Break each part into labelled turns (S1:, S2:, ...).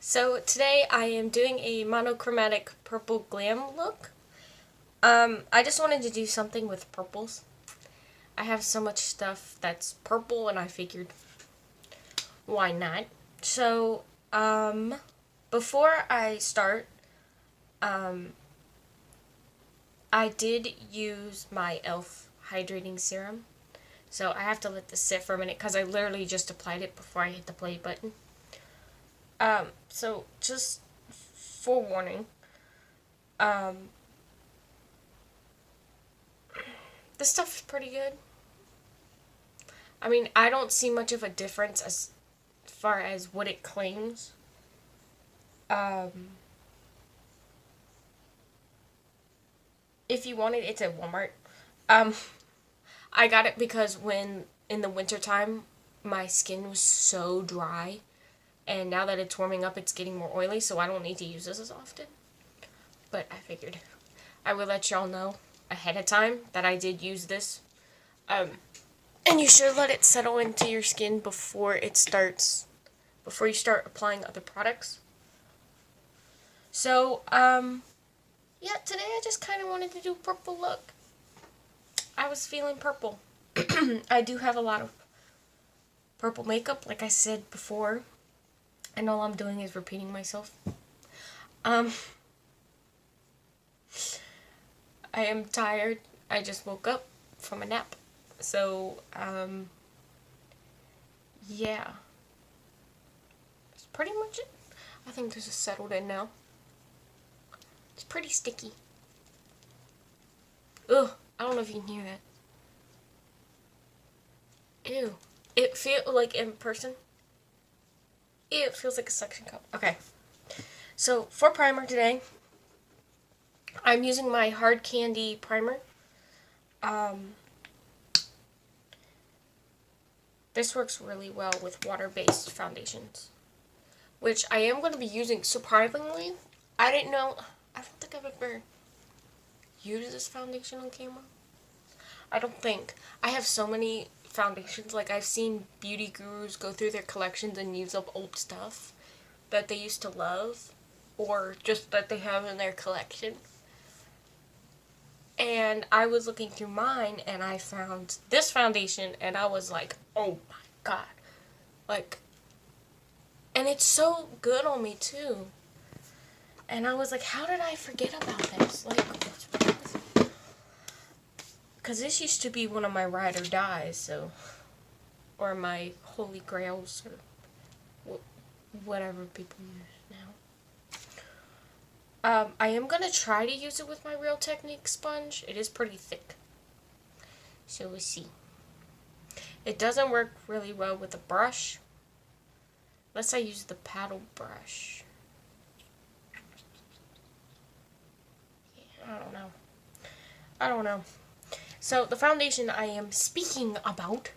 S1: So today I am doing a monochromatic purple glam look. I just wanted to do something with purples. I have so much stuff that's purple and I figured, why not? So, before I start, I did use my e.l.f. hydrating serum. So I have to let this sit for a minute because I literally just applied it before I hit the play button. So just forewarning, this stuff is pretty good. I mean, I don't see much of a difference as far as what it claims. If you want it, it's at Walmart. I got it because when, in the wintertime, my skin was so dry. And now that it's warming up, it's getting more oily, so I don't need to use this as often. But I figured I would let y'all know ahead of time that I did use this. And you should let it settle into your skin before you start applying other products. So, yeah, today I just kind of wanted to do a purple look. I was feeling purple. I do have a lot of purple makeup, like I said before. And all I'm doing is repeating myself. I am tired. I just woke up from a nap. So, yeah. That's pretty much it. I think this is settled in now. It's pretty sticky. Ugh, I don't know if you can hear that. Ew. It feels like in person. It feels like a suction cup. Okay. So, for primer today, I'm using my Hard Candy primer. This works really well with water-based foundations, which I am going to be using. Surprisingly, I didn't know. I don't think I've ever used this foundation on camera. I don't think. I have so many foundations. Like, I've seen beauty gurus go through their collections and use up old stuff that they used to love, or just that they have in their collection. And I was looking through mine and I found this foundation and I was like, oh my god. Like, and it's so good on me too. And I was like, how did I forget about this? Like, what's wrong with me? Because this used to be one of my ride or dies, so, or my holy grails, or whatever people use now. I am going to try to use it with my Real Technique sponge. It is pretty thick. So we'll see. It doesn't work really well with a brush. Unless I use the paddle brush. Yeah, I don't know. So the foundation I am speaking about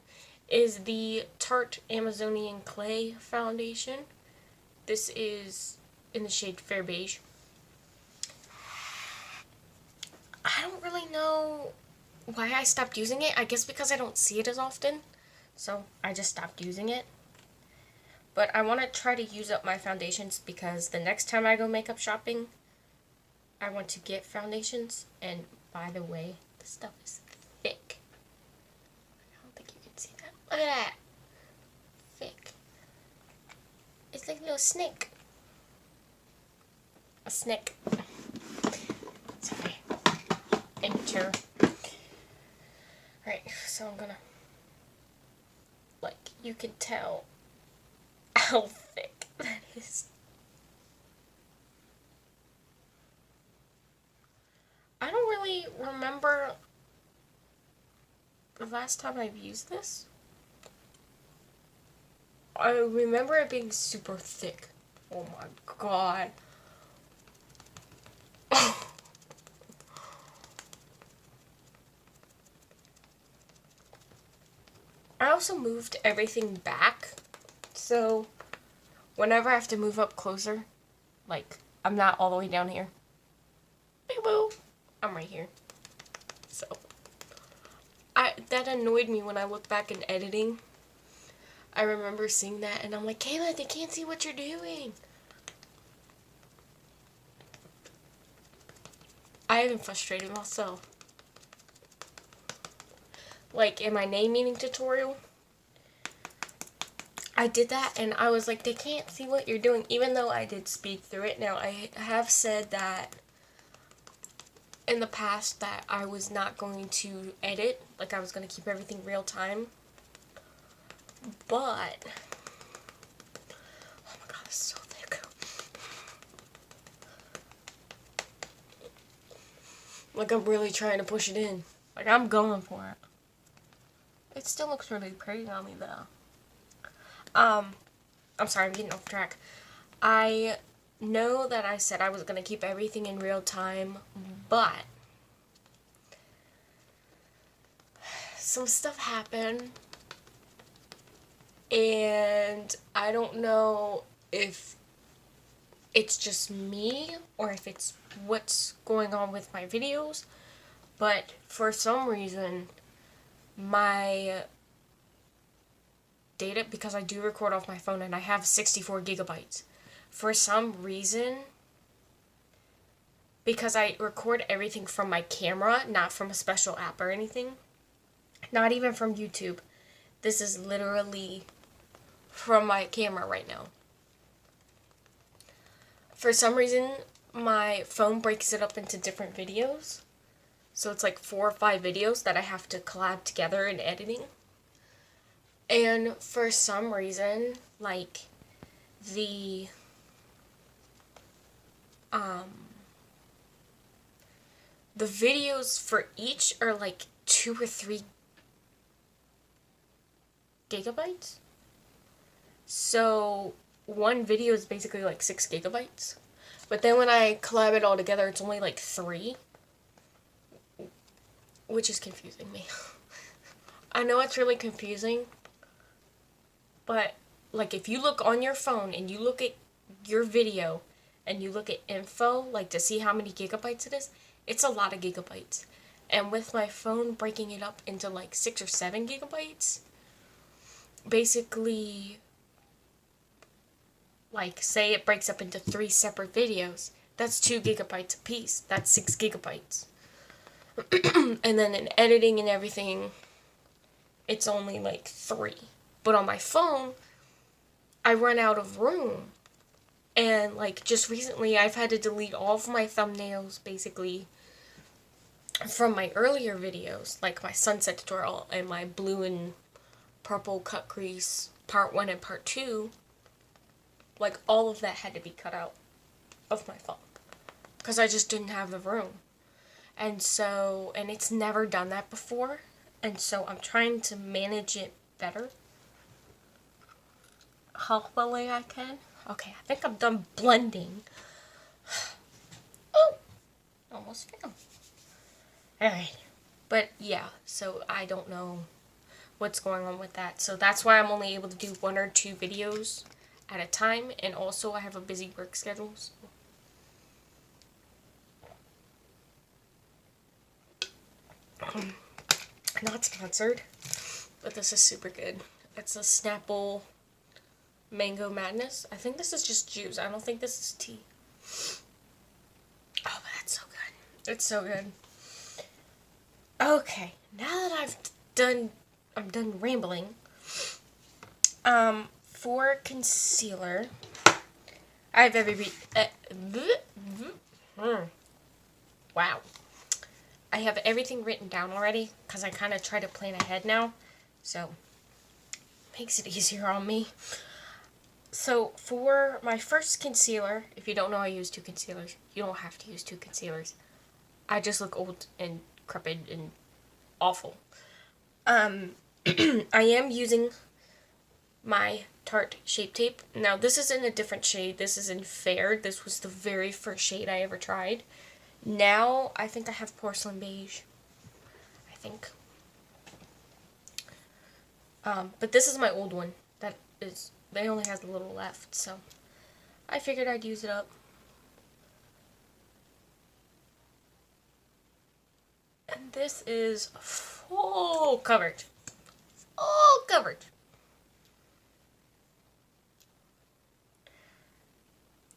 S1: is the Tarte Amazonian Clay foundation. This is in the shade Fair Beige. I don't really know why I stopped using it. I guess because I don't see it as often. So I just stopped using it. But I want to try to use up my foundations because the next time I go makeup shopping, I want to get foundations. And by the way, the stuff is thick. I don't think you can see that. Look at that. Thick. It's like a little snake. A snake. Sorry. Immature. Alright, so I'm gonna, like, you can tell how thick that is. I don't really remember the last time I've used this. I remember it being super thick. Oh my god. I also moved everything back, so whenever I have to move up closer, like, I'm not all the way down here. Big boo! I'm right here. So, that annoyed me when I look back in editing. I remember seeing that and I'm like, Kayla, they can't see what you're doing. I even frustrated myself. Like in my name meaning tutorial, I did that and I was like, they can't see what you're doing, even though I did speed through it. Now, I have said that in the past that I was not going to edit, like I was going to keep everything real time. But, oh my god, it's so thick. Like I'm really trying to push it in. Like I'm going for it. It still looks really pretty on me though. I'm sorry, I'm getting off track. I know that I said I was going to keep everything in real time, but some stuff happened, and I don't know if it's just me or if it's what's going on with my videos, but for some reason, my data, because I do record off my phone and I have 64 gigabytes. For some reason, because I record everything from my camera, not from a special app or anything, not even from YouTube. This is literally from my camera right now. For some reason, my phone breaks it up into different videos. So it's like 4 or 5 videos that I have to collab together in editing. And for some reason, like, the videos for each are like 2 or 3 gigabytes. So one video is basically like 6 gigabytes. But then when I collab it all together, it's only like 3. Which is confusing me. I know it's really confusing. But, like, if you look on your phone and you look at your video and you look at info, like, to see how many gigabytes it is, it's a lot of gigabytes. And with my phone breaking it up into, like, 6 or 7 gigabytes, basically, like, say it breaks up into 3 separate videos, that's 2 gigabytes a piece. That's 6 gigabytes. And then in editing and everything, it's only, like, 3. But on my phone, I run out of room. And, like, just recently, I've had to delete all of my thumbnails, basically, from my earlier videos. Like, my sunset tutorial and my blue and purple cut crease part 1 and part 2. Like, all of that had to be cut out of my phone. Because I just didn't have the room. And so, and it's never done that before. And so, I'm trying to manage it better. Hopefully I can. Okay, I think I'm done blending. Oh! Almost fell. Alright. But yeah, so I don't know what's going on with that. So that's why I'm only able to do 1 or 2 videos at a time. And also I have a busy work schedule. So. Not sponsored, but this is super good. It's a Snapple Mango Madness. I think this is just juice. I don't think this is tea. Oh, but that's so good. It's so good. Okay, now that I'm done rambling. For concealer, I have wow. I have everything written down already because I kind of try to plan ahead now, so makes it easier on me. So for my first concealer, if you don't know, I use 2 concealers. You don't have to use 2 concealers. I just look old and crepid and awful. I am using my Tarte Shape Tape. Now this is in a different shade. This is in Fair. This was the very first shade I ever tried. Now I think I have Porcelain Beige. I think. But this is my old one. That is, they only has a little left, so I figured I'd use it up. And this is full coverage. Full coverage.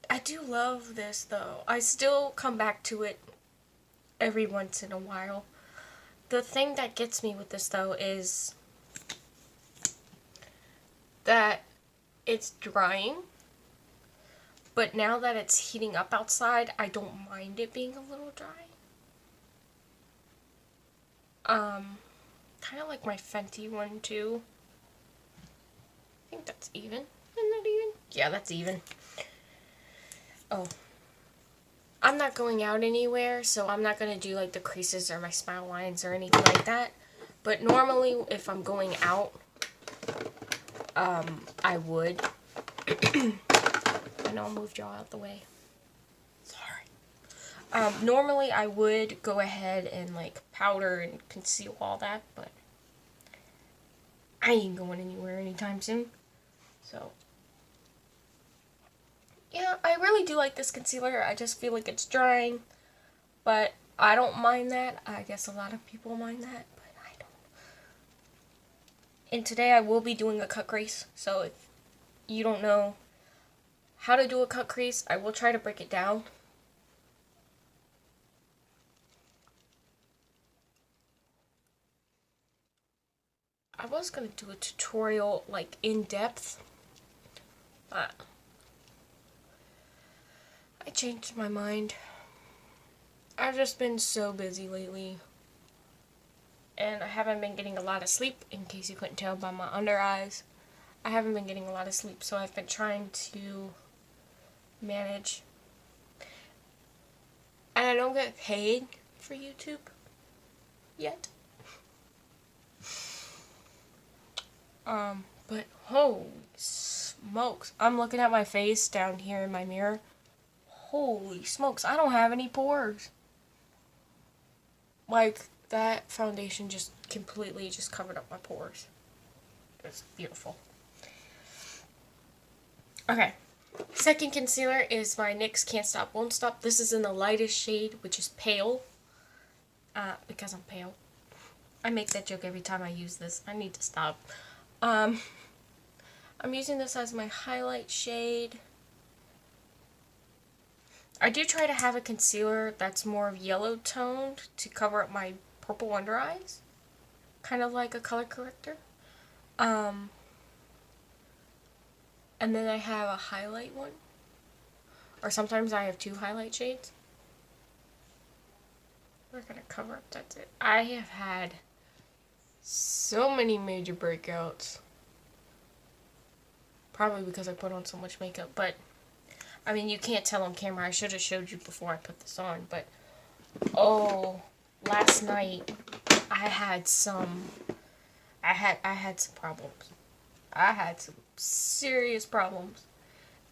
S1: I do love this though. I still come back to it every once in a while. The thing that gets me with this though is that it's drying, but now that it's heating up outside, I don't mind it being a little dry. Kind of like my Fenty one too. I think that's even. Isn't that even? Yeah, that's even. Oh. I'm not going out anywhere, so I'm not going to do like the creases or my smile lines or anything like that. But normally, if I'm going out, I would. I know I moved y'all out the way. Sorry. Normally, I would go ahead and like powder and conceal all that, but I ain't going anywhere anytime soon. So, yeah, I really do like this concealer. I just feel like it's drying, but I don't mind that. I guess a lot of people mind that, but I don't. And today I will be doing a cut crease, so if you don't know how to do a cut crease, I will try to break it down. I was going to do a tutorial, like, in depth, but I changed my mind. I've just been so busy lately, and I haven't been getting a lot of sleep, in case you couldn't tell by my under eyes. I haven't been getting a lot of sleep, so I've been trying to manage. And I don't get paid for YouTube yet. But holy smokes. I'm looking at my face down here in my mirror. Holy smokes, I don't have any pores. Like, that foundation just completely just covered up my pores. It's beautiful. Okay. Second concealer is my NYX Can't Stop Won't Stop. This is in the lightest shade, which is pale. Because I'm pale. I make that joke every time I use this. I need to stop. I'm using this as my highlight shade. I do try to have a concealer that's more of yellow toned to cover up my purple under eyes. Kind of like a color corrector. And then I have a highlight one. Or sometimes I have two highlight shades. We're going to cover up, that's it. I have had so many major breakouts. Probably because I put on so much makeup, but I mean, you can't tell on camera. I should have showed you before I put this on, but oh, last night I had some problems. I had some serious problems.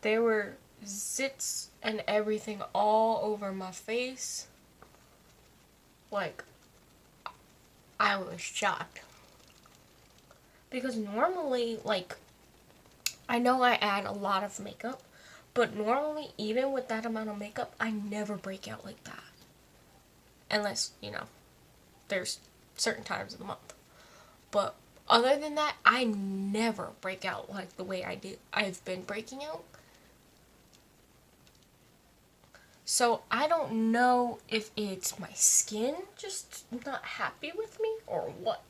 S1: There were zits and everything all over my face. Like, I was shocked. Because normally, like, I know I add a lot of makeup, but normally, even with that amount of makeup, I never break out like that. Unless, you know, there's certain times of the month. But other than that, I never break out like the way I've been breaking out. So I don't know if it's my skin just not happy with me or what.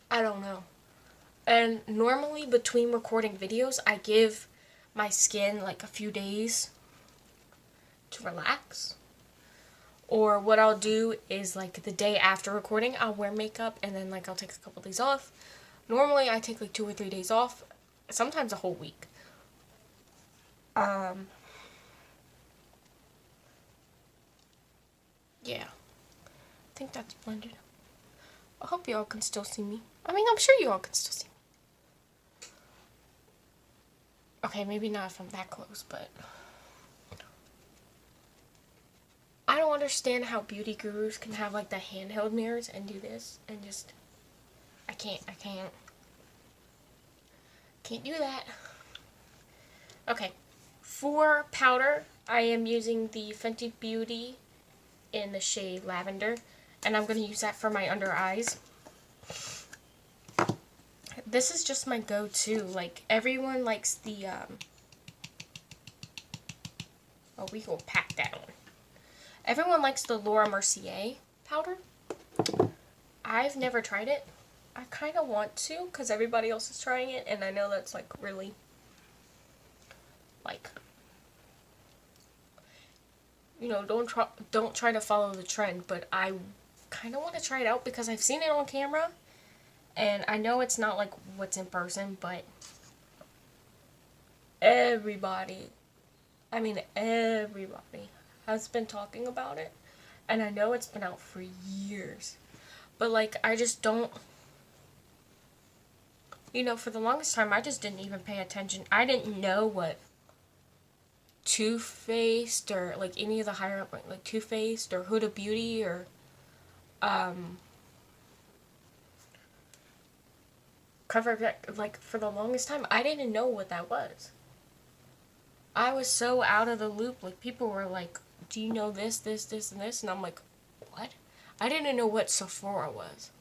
S1: I don't know. And normally between recording videos, I give my skin like a few days to relax. Or what I'll do is like the day after recording, I'll wear makeup and then like I'll take a couple days off. Normally I take like 2 or 3 days off, sometimes a whole week. Yeah, I think that's blended. I hope y'all can still see me. I mean, I'm sure you all can still see me. Okay, maybe not if I'm that close, but I don't understand how beauty gurus can have like the handheld mirrors and do this and just, I can't do that. Okay, for powder, I am using the Fenty Beauty in the shade Lavender, and I'm going to use that for my under eyes. This is just my go-to. Like, everyone likes the, oh, we gonna pack that on. Everyone likes the Laura Mercier powder. I've never tried it. I kind of want to because everybody else is trying it, and I know that's like really like, you know, don't try to follow the trend, but I kind of want to try it out because I've seen it on camera, and I know it's not like what's in person, but everybody, I mean everybody has been talking about it, and I know it's been out for years, but like I just don't, you know, for the longest time I just didn't even pay attention. I didn't know what Too Faced or like any of the higher up, like Too Faced or Huda Beauty or Cover, like for the longest time I didn't know what that was. I was so out of the loop. Like people were like, do you know this, this, this, and this? And I'm like, what? I didn't know what Sephora was.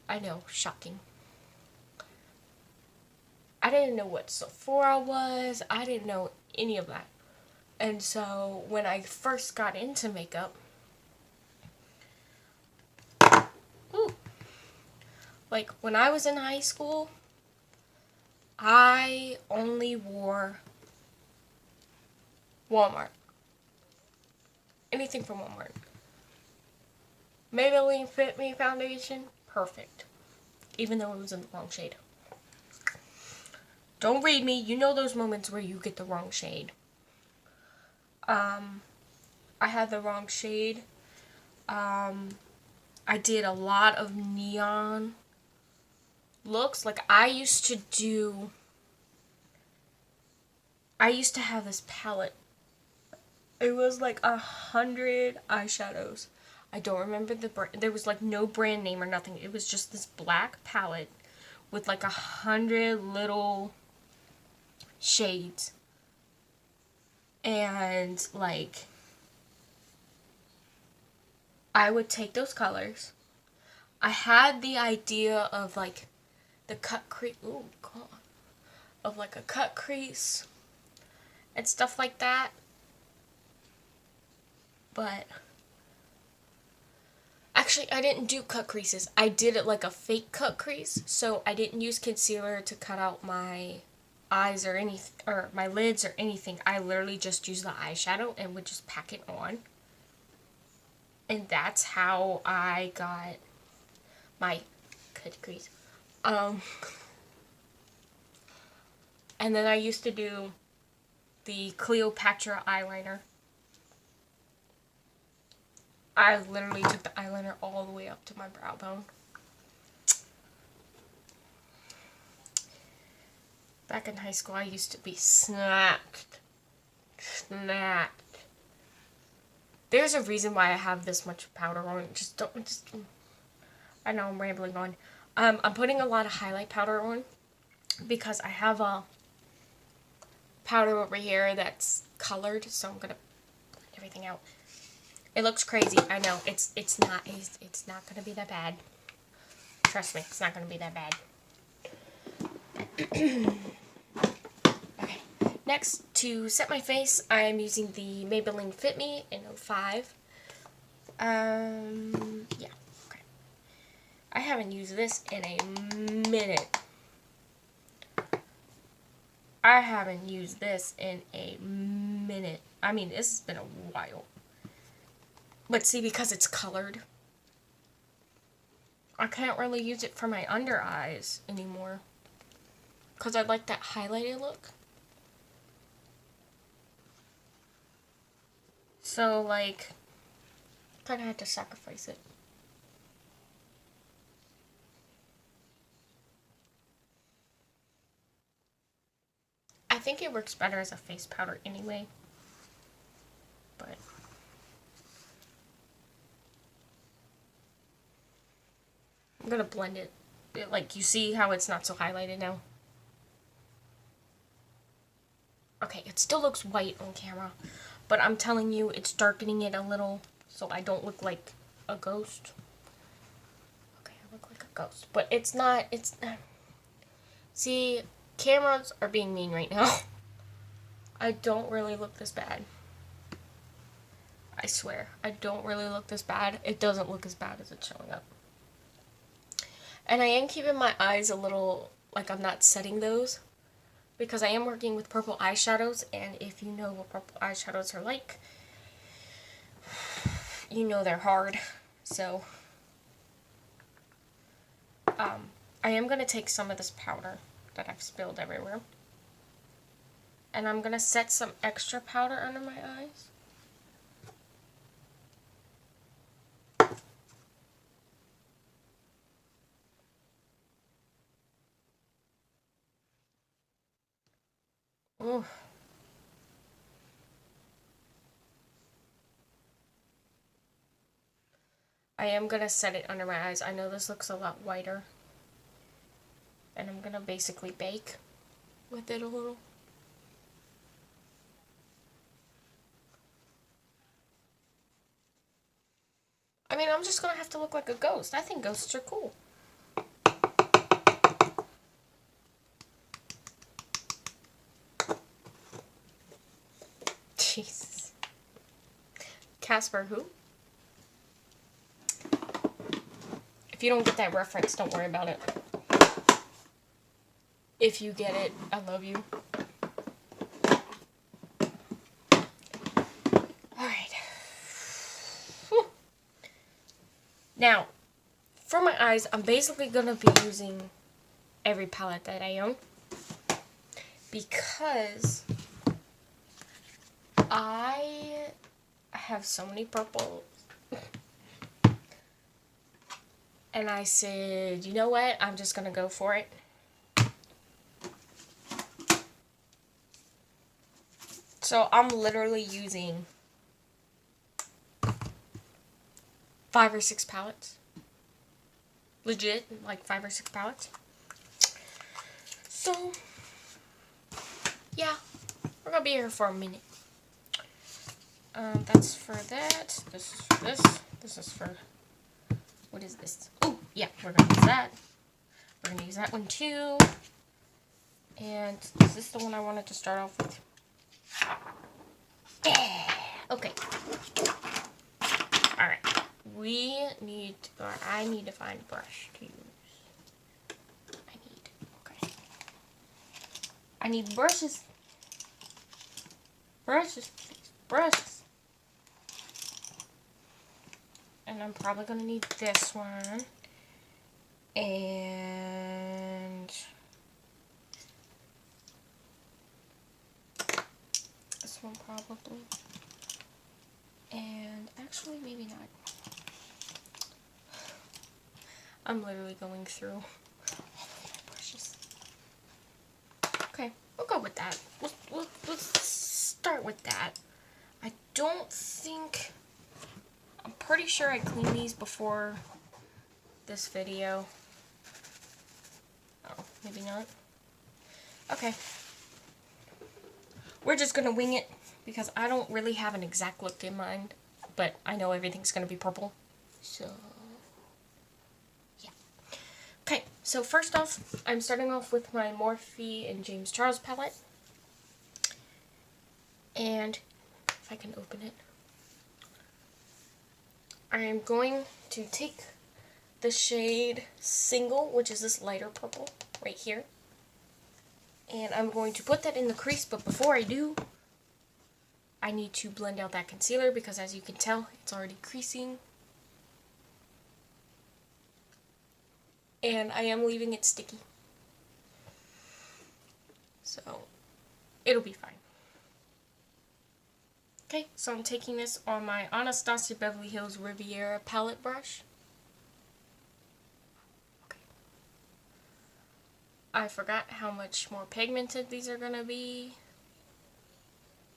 S1: I know, shocking. I didn't know what Sephora was. I didn't know any of that. And so when I first got into makeup, like when I was in high school, I only wore Walmart. Anything from Walmart. Maybelline Fit Me foundation, perfect. Even though it was in the wrong shade. Don't read me, you know those moments where you get the wrong shade. I had the wrong shade. I did a lot of neon looks. Like I used to have this palette. It was like 100 eyeshadows. I don't remember the brand. There was like no brand name or nothing. It was just this black palette with like 100 little shades. And like I would take those colors. I had the idea of like the cut crease. Ooh, God. Of like a cut crease and stuff like that. But actually, I didn't do cut creases. I did it like a fake cut crease. So I didn't use concealer to cut out my eyes or anything, or my lids or anything. I literally just used the eyeshadow and would just pack it on. And that's how I got my cut crease. And then I used to do the Cleopatra eyeliner. I literally took the eyeliner all the way up to my brow bone. Back in high school, I used to be snapped. There's a reason why I have this much powder on. I know I'm rambling on. I'm putting a lot of highlight powder on because I have a powder over here that's colored, so I'm gonna blend everything out. It looks crazy, I know. It's not gonna be that bad. Trust me, it's not gonna be that bad. Okay, next, to set my face, I am using the Maybelline Fit Me in 05. Yeah, okay. I haven't used this in a minute. I haven't used this in a minute. I mean, this has been a while. But see, because it's colored, I can't really use it for my under eyes anymore. Because I like that highlighted look. So, like, kind of had to sacrifice it. I think it works better as a face powder anyway. But I'm gonna blend it. Like, you see how it's not so highlighted now? Okay, it still looks white on camera, but I'm telling you, it's darkening it a little so I don't look like a ghost. Okay, I look like a ghost, but it's not. See, cameras are being mean right now. I don't really look this bad. I swear, I don't really look this bad. It doesn't look as bad as it's showing up. And I am keeping my eyes a little, like I'm not setting those, because I am working with purple eyeshadows, and if you know what purple eyeshadows are like, you know they're hard. So, I am going to take some of this powder that I've spilled everywhere, and I'm going to set some extra powder under my eyes. Ooh. I am going to set it under my eyes. I know this looks a lot whiter. And I'm going to basically bake with it a little. I mean, I'm just going to have to look like a ghost. I think ghosts are cool. Jesus. Casper who? If you don't get that reference, don't worry about it. If you get it, I love you. Alright. Now, for my eyes, I'm basically going to be using every palette that I own, because I have so many purples. And I said, you know what? I'm just going to go for it. So I'm literally using 5 or 6 palettes. Legit, like 5 or 6 palettes. So, yeah, we're going to be here for a minute. That's for that. This is for this. This is for... What is this? Oh, yeah, we're going to use that. We're going to use that one too. And is this the one I wanted to start off with? Yeah. Okay. Alright. I need to find a brush to use. I need brushes. Brushes, please. Brushes. And I'm probably going to need this one. And this one probably. And actually, maybe not. I'm literally going through all of my brushes. Okay, we'll go with that. Let's start with that. I don't think... I'm pretty sure I cleaned these before this video. Oh, maybe not. Okay. We're just gonna wing it because I don't really have an exact look in mind, but I know everything's gonna be purple. So, yeah. Okay, so first off, I'm starting off with my Morphe and James Charles palette. And if I can open it. I am going to take the shade Single, which is this lighter purple right here. And I'm going to put that in the crease, but before I do, I need to blend out that concealer because as you can tell, it's already creasing. And I am leaving it sticky. So, it'll be fine. Okay, so I'm taking this on my Anastasia Beverly Hills Riviera palette brush. Okay. I forgot how much more pigmented these are going to be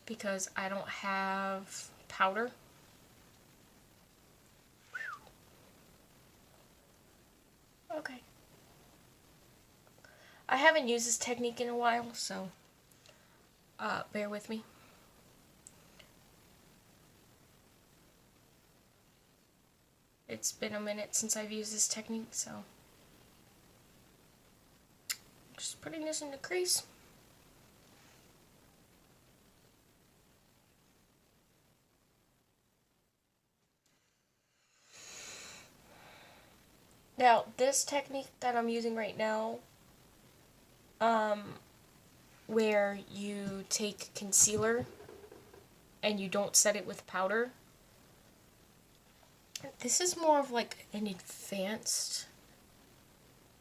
S1: because I don't have powder. Okay. I haven't used this technique in a while, so bear with me. It's been a minute since I've used this technique, so just putting this in the crease. Now, this technique that I'm using right now, where you take concealer and you don't set it with powder, this is more of like an advanced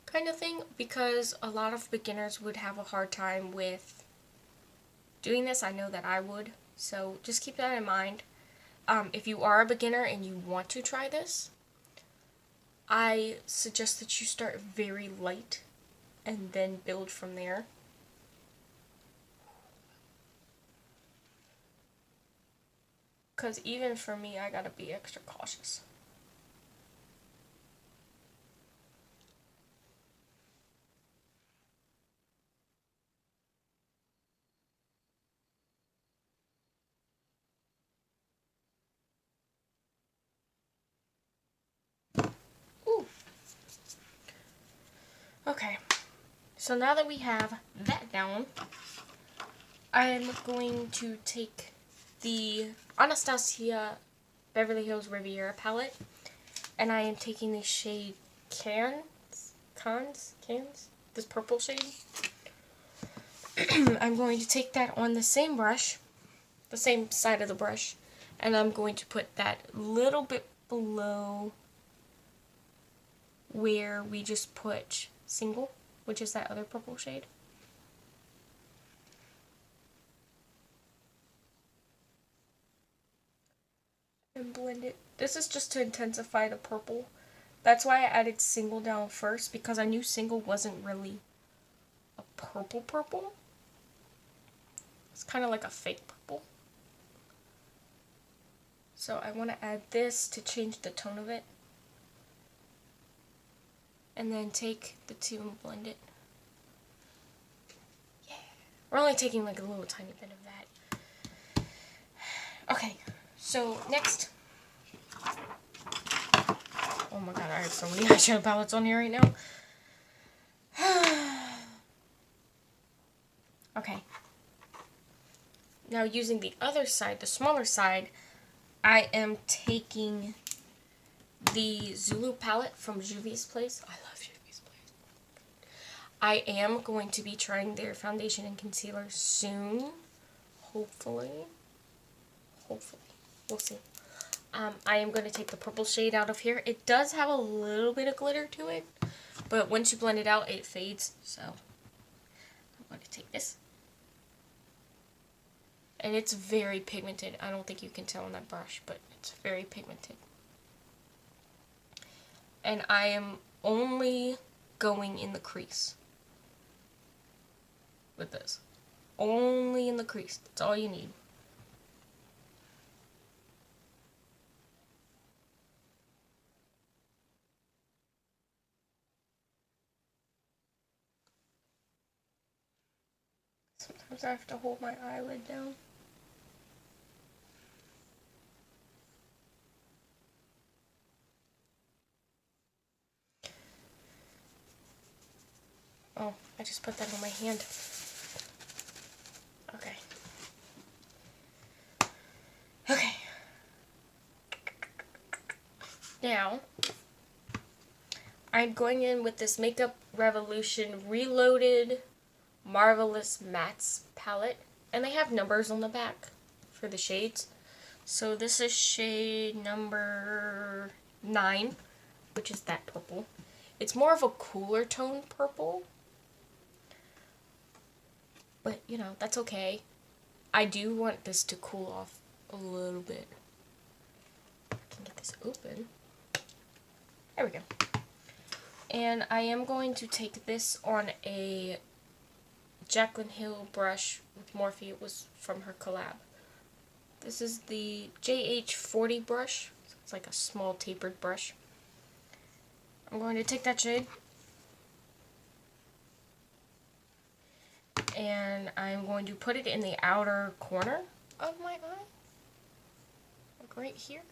S1: kind of thing, because a lot of beginners would have a hard time with doing this. I know that I would, so just keep that in mind. If you are a beginner and you want to try this, I suggest that you start very light and then build from there. Because even for me, I gotta be extra cautious. Ooh. Okay, so now that we have that down, I'm going to take the Anastasia Beverly Hills Riviera Palette, and I am taking the shade Cans, this purple shade. I'm going to take that on the same brush, the same side of the brush, and I'm going to put that little bit below where we just put Single, which is that other purple shade. And blend it. This is just to intensify the purple. That's why I added Single down first, because I knew Single wasn't really a purple. It's kind of like a fake purple. So I want to add this to change the tone of it. And then take the two and blend it. Yeah. We're only taking like a little tiny bit of that. Okay, so next. Oh my god, I have so many eyeshadow palettes on here right now. Okay. Now using the other side, the smaller side, I am taking the Zulu palette from Juvia's Place. I love Juvia's Place. I am going to be trying their foundation and concealer soon. Hopefully. We'll see. I am going to take the purple shade out of here. It does have a little bit of glitter to it, but once you blend it out, it fades. So I'm going to take this. And it's very pigmented. I don't think you can tell on that brush, but it's very pigmented. And I am only going in the crease with this. Only in the crease. That's all you need. Sometimes I have to hold my eyelid down. Oh, I just put that on my hand. Okay. Okay. Now, I'm going in with this Makeup Revolution Reloaded Marvelous Mattes palette. And they have numbers on the back for the shades. So this is shade number 9, which is that purple. It's more of a cooler tone purple. But, you know, that's okay. I do want this to cool off a little bit. I can get this open. There we go. And I am going to take this on a Jaclyn Hill brush with Morphe. It was from her collab. This is the JH40 brush. It's like a small tapered brush. I'm going to take that shade. And I'm going to put it in the outer corner of my eye. Like right here.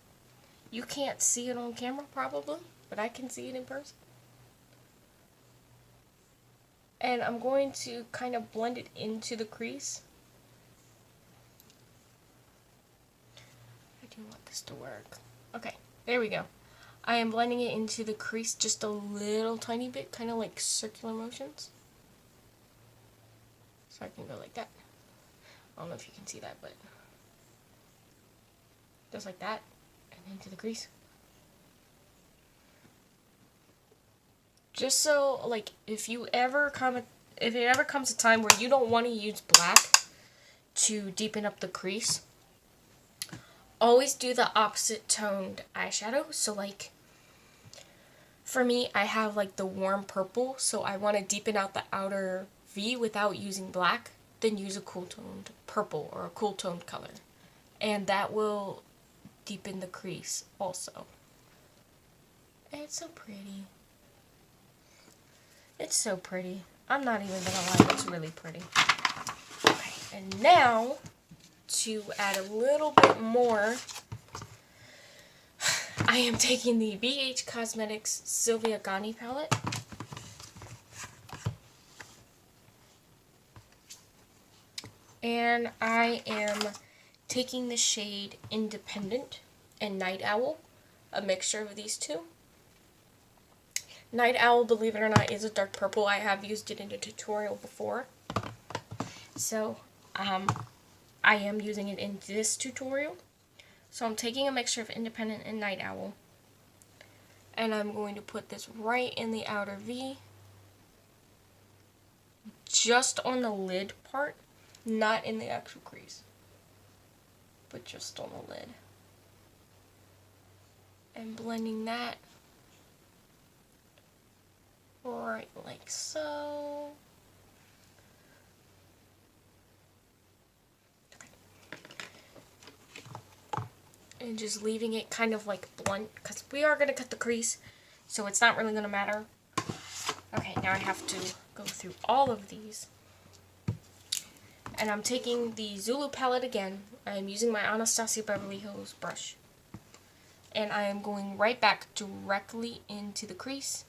S1: You can't see it on camera probably, but I can see it in person. And I'm going to kind of blend it into the crease. I do want this to work. Okay, there we go. I am blending it into the crease just a little tiny bit, kind of like circular motions. So I can go like that. I don't know if you can see that, but just like that, and into the crease. Just so, like, if it ever comes a time where you don't want to use black to deepen up the crease, always do the opposite toned eyeshadow. So, like, for me, I have, like, the warm purple, so I want to deepen out the outer V without using black, then use a cool toned purple or a cool toned color. And that will deepen the crease also. It's so pretty. It's so pretty. I'm not even gonna lie, it's really pretty. Okay, and now, to add a little bit more, I am taking the BH Cosmetics Sylvia Gani palette. And I am taking the shade Independent and Night Owl, a mixture of these two. Night Owl, believe it or not, is a dark purple. I have used it in a tutorial before. So, I am using it in this tutorial. So I'm taking a mixture of Independent and Night Owl. And I'm going to put this right in the outer V. Just on the lid part. Not in the actual crease. But just on the lid. And blending that. Right like so. And just leaving it kind of like blunt, because we are going to cut the crease, so it's not really going to matter. Okay, now I have to go through all of these. And I'm taking the Zulu palette again. I'm using my Anastasia Beverly Hills brush. And I am going right back directly into the crease.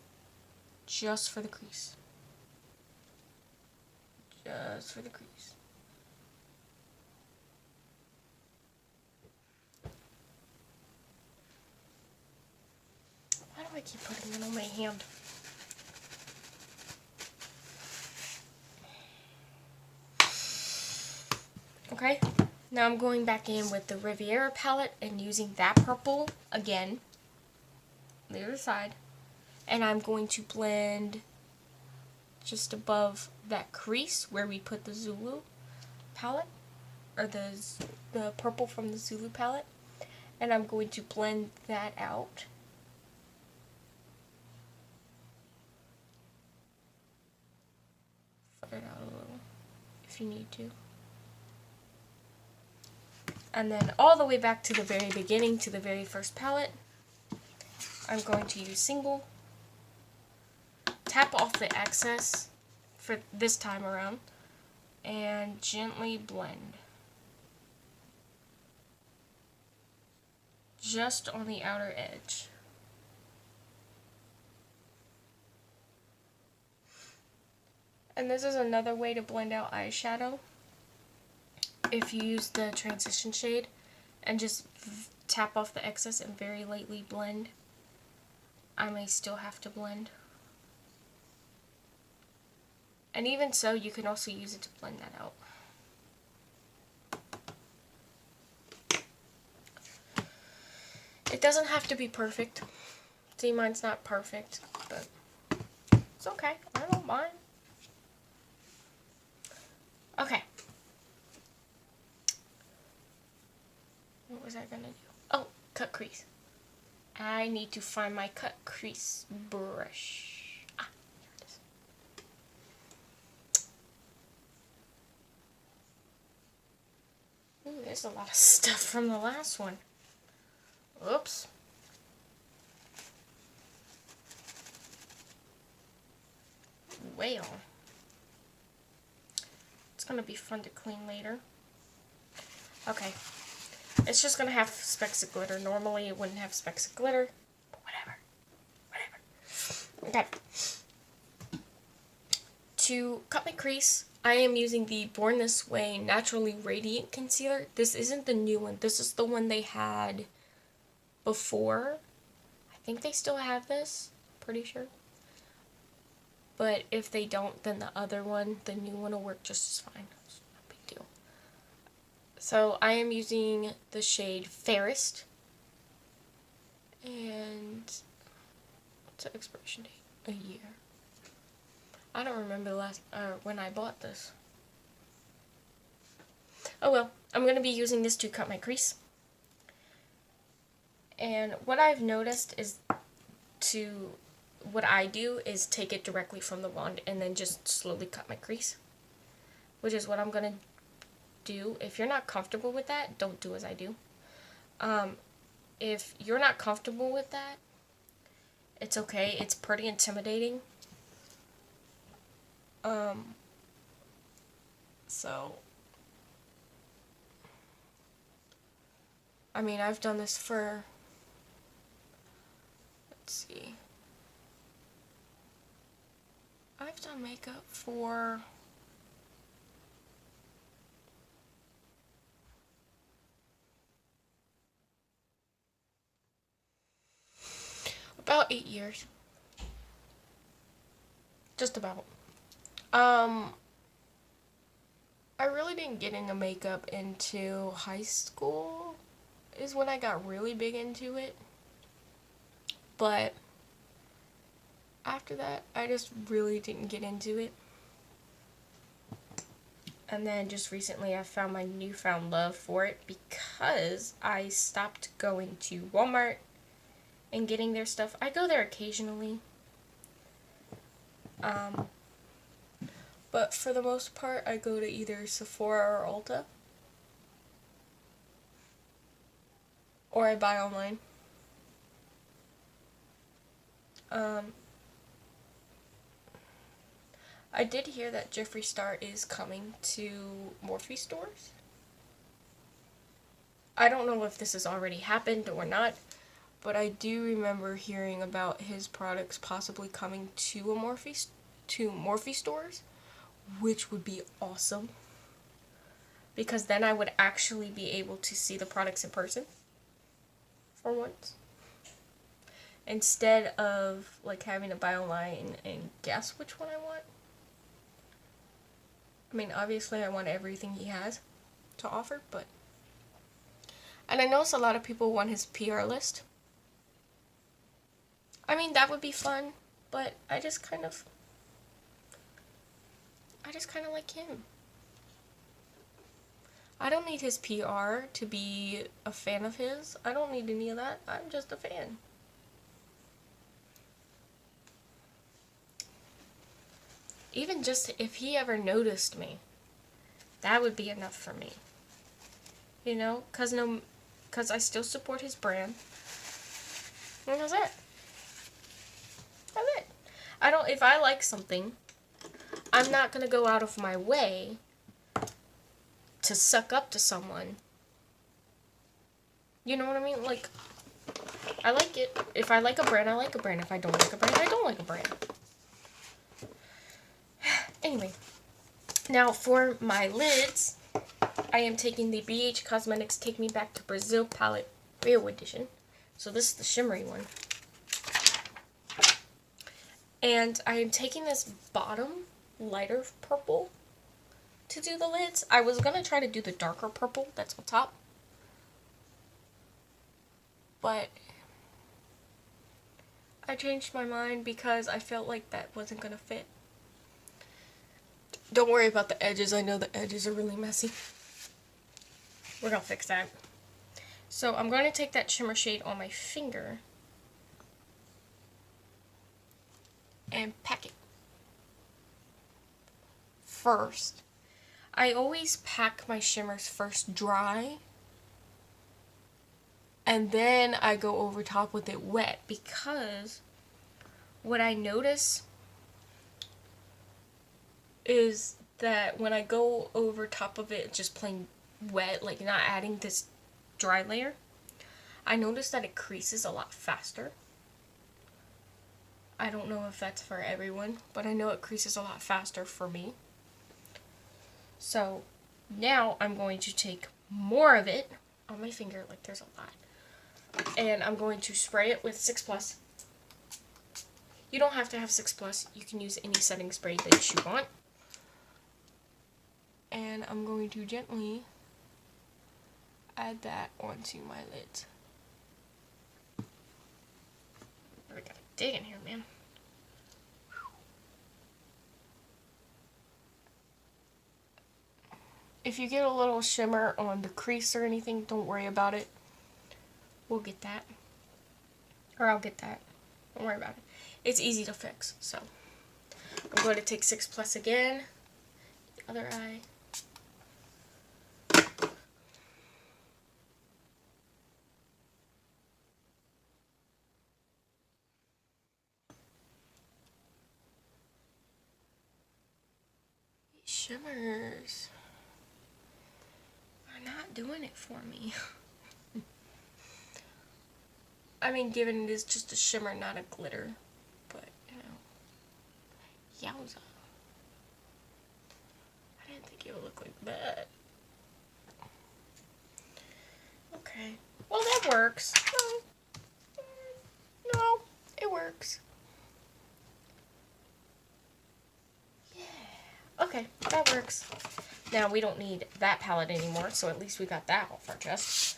S1: Just for the crease. Just for the crease. Why do I keep putting it on my hand? Okay, now I'm going back in with the Riviera palette and using that purple again. On the other side. And I'm going to blend just above that crease where we put the Zulu palette, or the purple from the Zulu palette. And I'm going to blend that out. Put it out a little if you need to. And then all the way back to the very beginning, to the very first palette, I'm going to use single. Tap off the excess for this time around and gently blend. Just on the outer edge. And this is another way to blend out eyeshadow. If you use the transition shade and just tap off the excess and very lightly blend, I may still have to blend. And even so, you can also use it to blend that out. It doesn't have to be perfect. See, mine's not perfect, but it's okay. I don't mind. Okay. What was I gonna do? Oh, cut crease. I need to find my cut crease brush. Ooh, there's a lot of stuff from the last one. Oops. Well. It's gonna be fun to clean later. Okay. It's just gonna have specks of glitter. Normally it wouldn't have specks of glitter. But whatever. Whatever. Okay. To cut my crease, I am using the Born This Way Naturally Radiant Concealer. This isn't the new one. This is the one they had before. I think they still have this, pretty sure. But if they don't, then the other one, the new one, will work just as fine. It's not a big deal. So I am using the shade Fairest. And what's the expiration date? A year. I don't remember the last when I bought this. Oh well, I'm going to be using this to cut my crease. And what I've noticed is what I do is take it directly from the wand and then just slowly cut my crease. Which is what I'm going to do. If you're not comfortable with that, don't do as I do. If you're not comfortable with that, it's okay. It's pretty intimidating. So, I mean, I've done this for, let's see, I've done makeup for about 8 years. Just about. I really didn't get into makeup into high school is when I got really big into it. But after that, I just really didn't get into it. And then just recently I found my newfound love for it because I stopped going to Walmart and getting their stuff. I go there occasionally. But for the most part, I go to either Sephora or Ulta. Or I buy online. I did hear that Jeffree Star is coming to Morphe stores. I don't know if this has already happened or not, but I do remember hearing about his products possibly coming to Morphe stores, which would be awesome. Because then I would actually be able to see the products in person. For once. Instead of like having to buy online and guess which one I want. I mean, obviously I want everything he has to offer, but... And I notice a lot of people want his PR list. I mean, that would be fun, but I just kind of like him. I don't need his PR to be a fan of his. I don't need any of that. I'm just a fan. Even just if he ever noticed me, that would be enough for me. You know, cause I still support his brand. And that's it. That's it. If I like something, I'm not gonna go out of my way to suck up to someone. You know what I mean? Like, I like it. If I like a brand, I like a brand. If I don't like a brand, I don't like a brand. Anyway, now for my lids, I am taking the BH Cosmetics Take Me Back to Brazil palette Real Edition. So this is the shimmery one. And I am taking this bottom lighter purple to do the lids. I was going to try to do the darker purple that's on top. But I changed my mind because I felt like that wasn't going to fit. Don't worry about the edges. I know the edges are really messy. We're going to fix that. So I'm going to take that shimmer shade on my finger and pack it. First, I always pack my shimmers first dry, and then I go over top with it wet, because what I notice is that when I go over top of it just plain wet, like not adding this dry layer, I notice that it creases a lot faster. I don't know if that's for everyone, but I know it creases a lot faster for me. So now I'm going to take more of it on my finger, like there's a lot. And I'm going to spray it with 6 Plus. You don't have to have 6 Plus. You can use any setting spray that you want. And I'm going to gently add that onto my lids. I gotta dig in here, man. If you get a little shimmer on the crease or anything, don't worry about it. We'll get that. Or I'll get that. Don't worry about it. It's easy to fix. So, I'm going to take 6 Plus again. The other eye. Shimmers are not doing it for me. I mean, given it is just a shimmer, not a glitter, but, you know, yowza. I didn't think it would look like that. Okay, well that works. No, it works. Okay, that works. Now, we don't need that palette anymore, so at least we got that off our chest.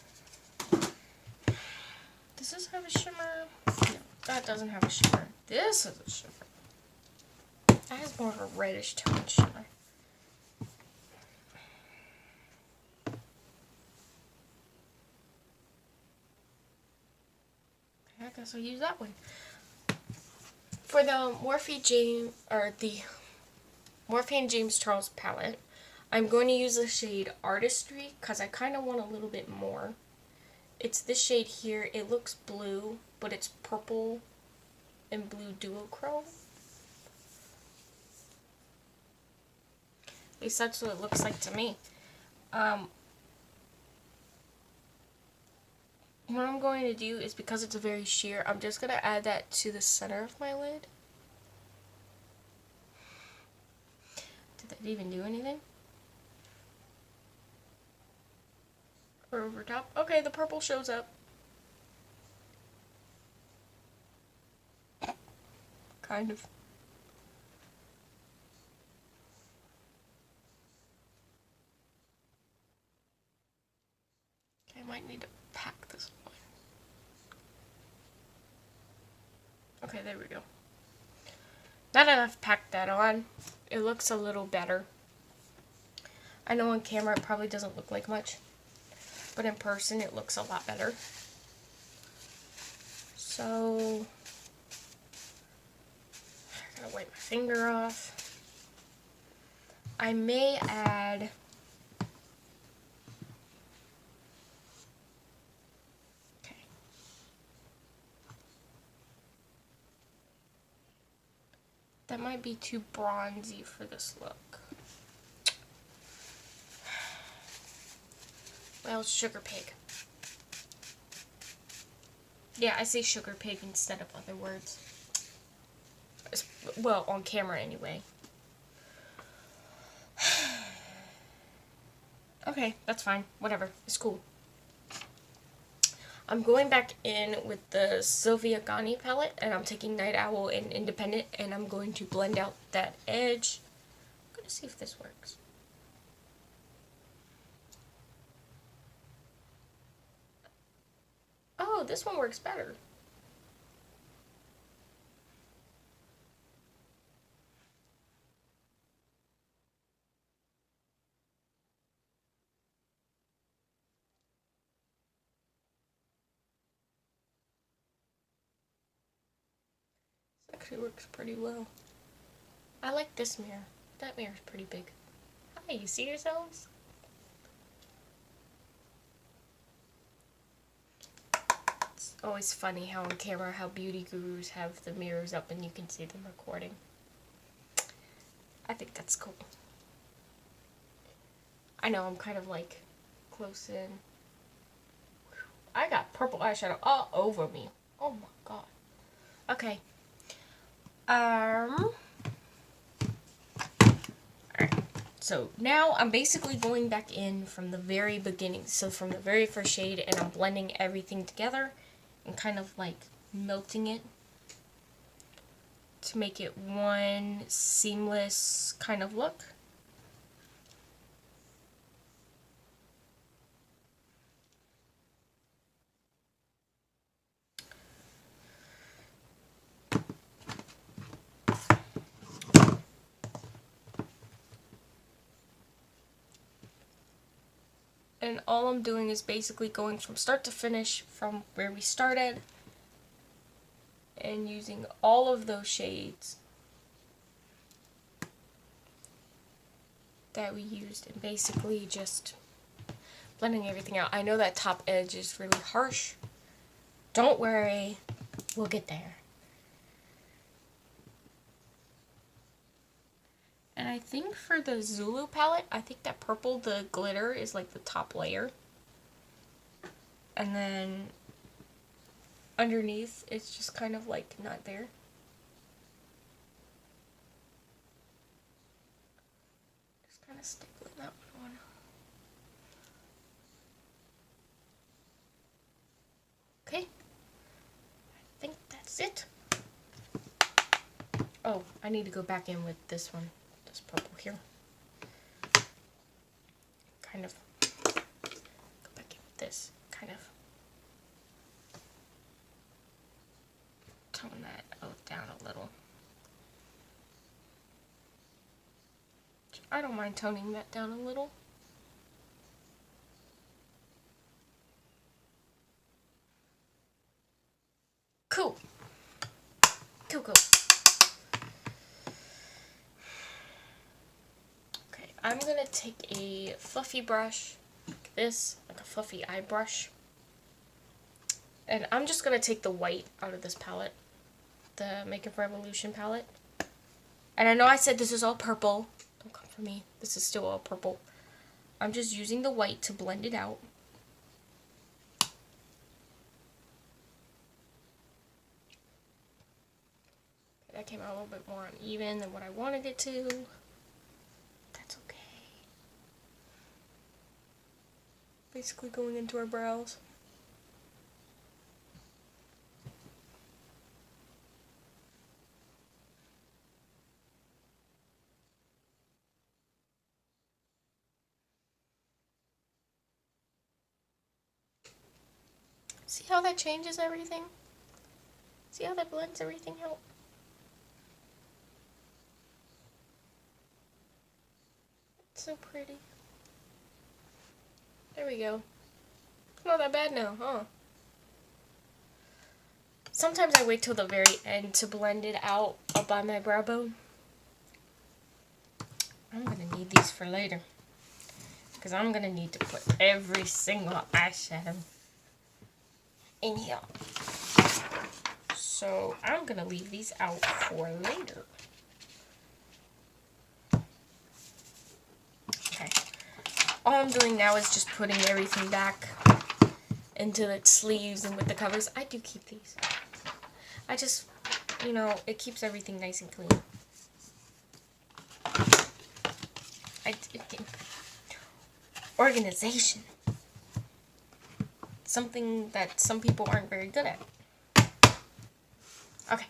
S1: Does this have a shimmer? No, that doesn't have a shimmer. This is a shimmer. That has more of a reddish tone shimmer. Okay, I guess I'll use that one. For the Morphe and James Charles palette, I'm going to use the shade Artistry because I kind of want a little bit more. It's this shade here. It looks blue, but it's purple and blue duochrome. At least that's what it looks like to me. What I'm going to do is, because it's a very sheer, I'm just going to add that to the center of my lid. Did that even do anything? Or over top? Okay, the purple shows up. Kind of. Okay, I might need to pack this one. Okay, there we go. Now that I've packed that on, it looks a little better. I know on camera it probably doesn't look like much, but in person it looks a lot better. So, I gotta wipe my finger off. I may add that might be too bronzy for this look. Well, Sugar Pig. Yeah, I say Sugar Pig instead of other words. Well, on camera anyway. Okay, that's fine. Whatever. It's cool. I'm going back in with the Sylvia Gani palette, and I'm taking Night Owl and Independent, and I'm going to blend out that edge. I'm going to see if this works. Oh, this one works better. Actually works pretty well. I like this mirror. That mirror's pretty big. Hi, you see yourselves? It's always funny how on camera how beauty gurus have the mirrors up and you can see them recording. I think that's cool. I know I'm kind of like close in. I got purple eyeshadow all over me. Oh my god. Okay. Alright, so now I'm basically going back in from the very beginning, so from the very first shade, and I'm blending everything together, and kind of like melting it to make it one seamless kind of look. And all I'm doing is basically going from start to finish from where we started and using all of those shades that we used and basically just blending everything out. I know that top edge is really harsh. Don't worry, we'll get there. And I think for the Zulu palette, I think that purple, the glitter, is like the top layer. And then underneath, it's just kind of like not there. Just kind of stickling that one on. Okay. I think that's it. Oh, I need to go back in with this one. This purple here. Kind of go back in with this. Kind of tone that down a little. I don't mind toning that down a little. Cool. Cool, cool. Okay, I'm gonna take a fluffy brush, like this, like a fluffy eye brush. And I'm just gonna take the white out of this palette, the Makeup Revolution palette. And I know I said this is all purple. Don't come for me. This is still all purple. I'm just using the white to blend it out. That came out a little bit more uneven than what I wanted it to. That's okay. Basically going into our brows. See how that changes everything? See how that blends everything out? It's so pretty. There we go. It's not that bad now, huh? Sometimes I wait till the very end to blend it out up by my brow bone. I'm gonna need these for later, because I'm gonna need to put every single eyeshadow in here. So I'm gonna leave these out for later. Okay. All I'm doing now is just putting everything back into the sleeves and with the covers. I do keep these. I just, you know, it keeps everything nice and clean. Organization. Something that some people aren't very good at. Okay.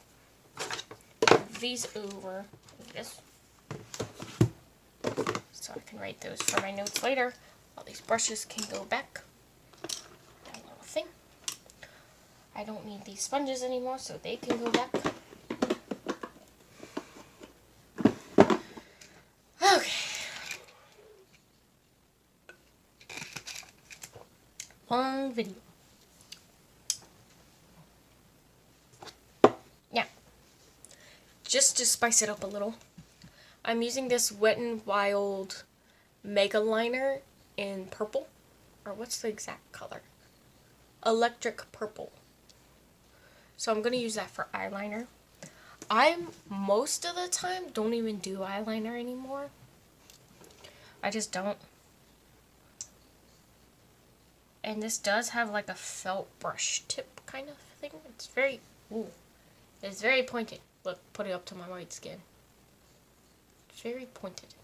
S1: Move these over like this, so I can write those for my notes later. All these brushes can go back. That little thing. I don't need these sponges anymore, so they can go back. Okay. Long video. Yeah. Just to spice it up a little, I'm using this Wet n Wild Megaliner in purple. Or what's the exact color? Electric purple. So I'm going to use that for eyeliner. I most of the time don't even do eyeliner anymore. I just don't. And this does have like a felt brush tip kind of thing. It's very, ooh, it's very pointed. Look, put it up to my white skin. It's very pointed.